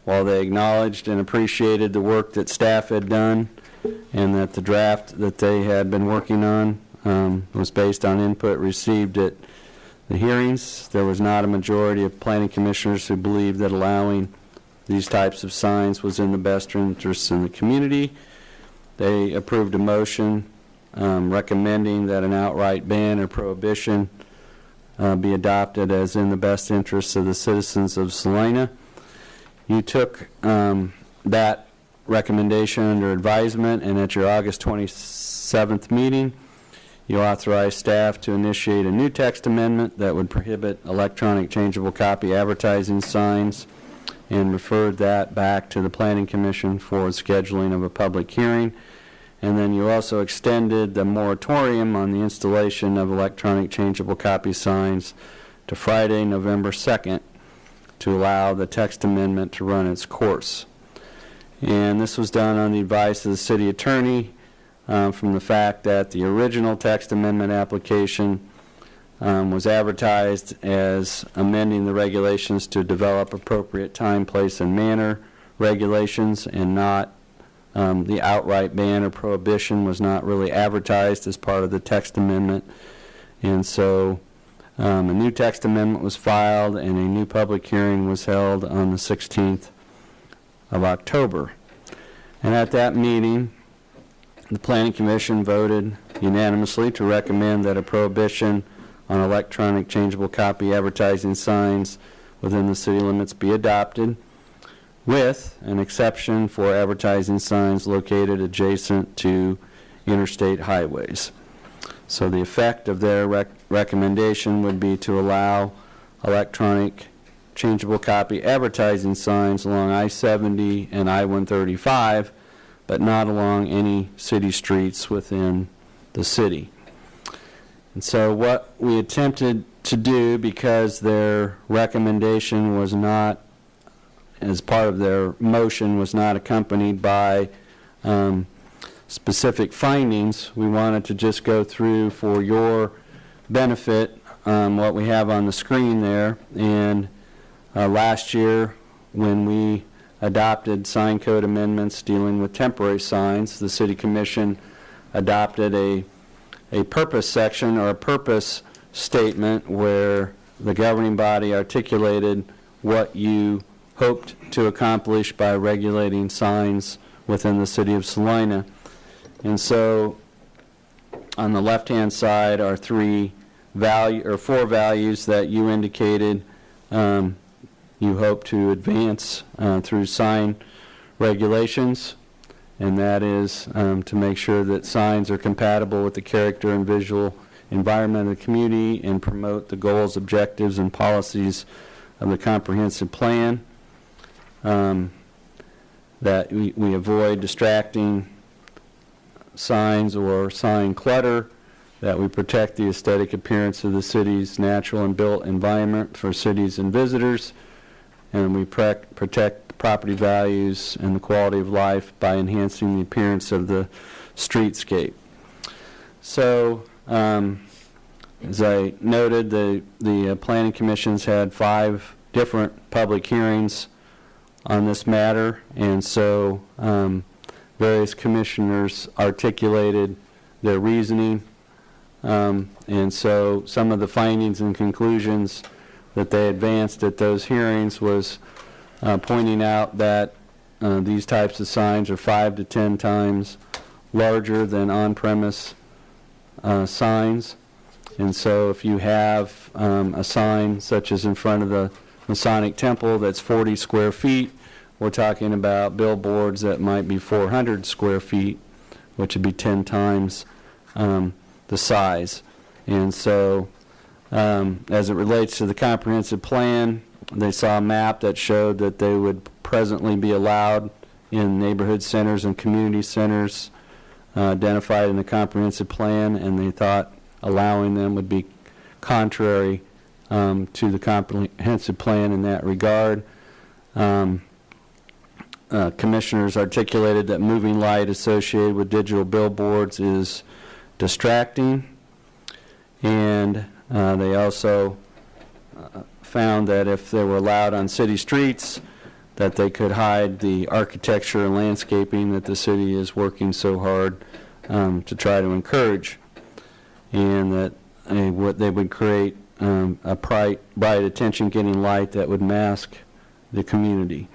while they acknowledged and appreciated the work that staff had done and that the draft that they had been working on was based on input received at the hearings, there was not a majority of planning commissioners who believed that allowing these types of signs was in the best interests in the community. They approved a motion recommending that an outright ban or prohibition be adopted as in the best interests of the citizens of Salina. You took that recommendation under advisement, and at your August 27th meeting, you authorized staff to initiate a new text amendment that would prohibit electronic changeable copy advertising signs, and referred that back to the Planning Commission for scheduling of a public hearing. And then you also extended the moratorium on the installation of electronic changeable copy signs to Friday, November 2nd, to allow the text amendment to run its course. And this was done on the advice of the city attorney, from the fact that the original text amendment application was advertised as amending the regulations to develop appropriate time, place, and manner regulations, and not the outright ban or prohibition was not really advertised as part of the text amendment. And so a new text amendment was filed and a new public hearing was held on the 16th of October. And at that meeting, the Planning Commission voted unanimously to recommend that a prohibition on electronic changeable copy advertising signs within the city limits be adopted, with an exception for advertising signs located adjacent to interstate highways. So the effect of their recommendation would be to allow electronic changeable copy advertising signs along I-70 and I-135, but not along any city streets within the city. And so what we attempted to do, because their recommendation was not, as part of their motion, was not accompanied by specific findings, we wanted to just go through for your benefit what we have on the screen there. And last year, when we adopted sign code amendments dealing with temporary signs, the City Commission adopted a purpose section or a purpose statement where the governing body articulated what you hoped to accomplish by regulating signs within the city of Salina. And so on the left-hand side are 4 values that you indicated you hope to advance through sign regulations, and that is to make sure that signs are compatible with the character and visual environment of the community and promote the goals, objectives, and policies of the comprehensive plan, that we avoid distracting signs or sign clutter, that we protect the aesthetic appearance of the city's natural and built environment for cities and visitors, and we protect property values and the quality of life by enhancing the appearance of the streetscape. So, as I noted, the Planning Commission's had 5 different public hearings on this matter, and so various commissioners articulated their reasoning, and so some of the findings and conclusions that they advanced at those hearings was pointing out that these types of signs are 5 to 10 times larger than on-premise signs. And so if you have a sign such as in front of the Masonic Temple that's 40 square feet, we're talking about billboards that might be 400 square feet which would be 10 times the size. And so as it relates to the comprehensive plan, they saw a map that showed that they would presently be allowed in neighborhood centers and community centers identified in the comprehensive plan, and they thought allowing them would be contrary to the comprehensive plan in that regard. Commissioners articulated that moving light associated with digital billboards is distracting, and they also found that if they were allowed on city streets, that they could hide the architecture and landscaping that the city is working so hard to try to encourage, and that they would create a bright attention-getting light that would mask the community.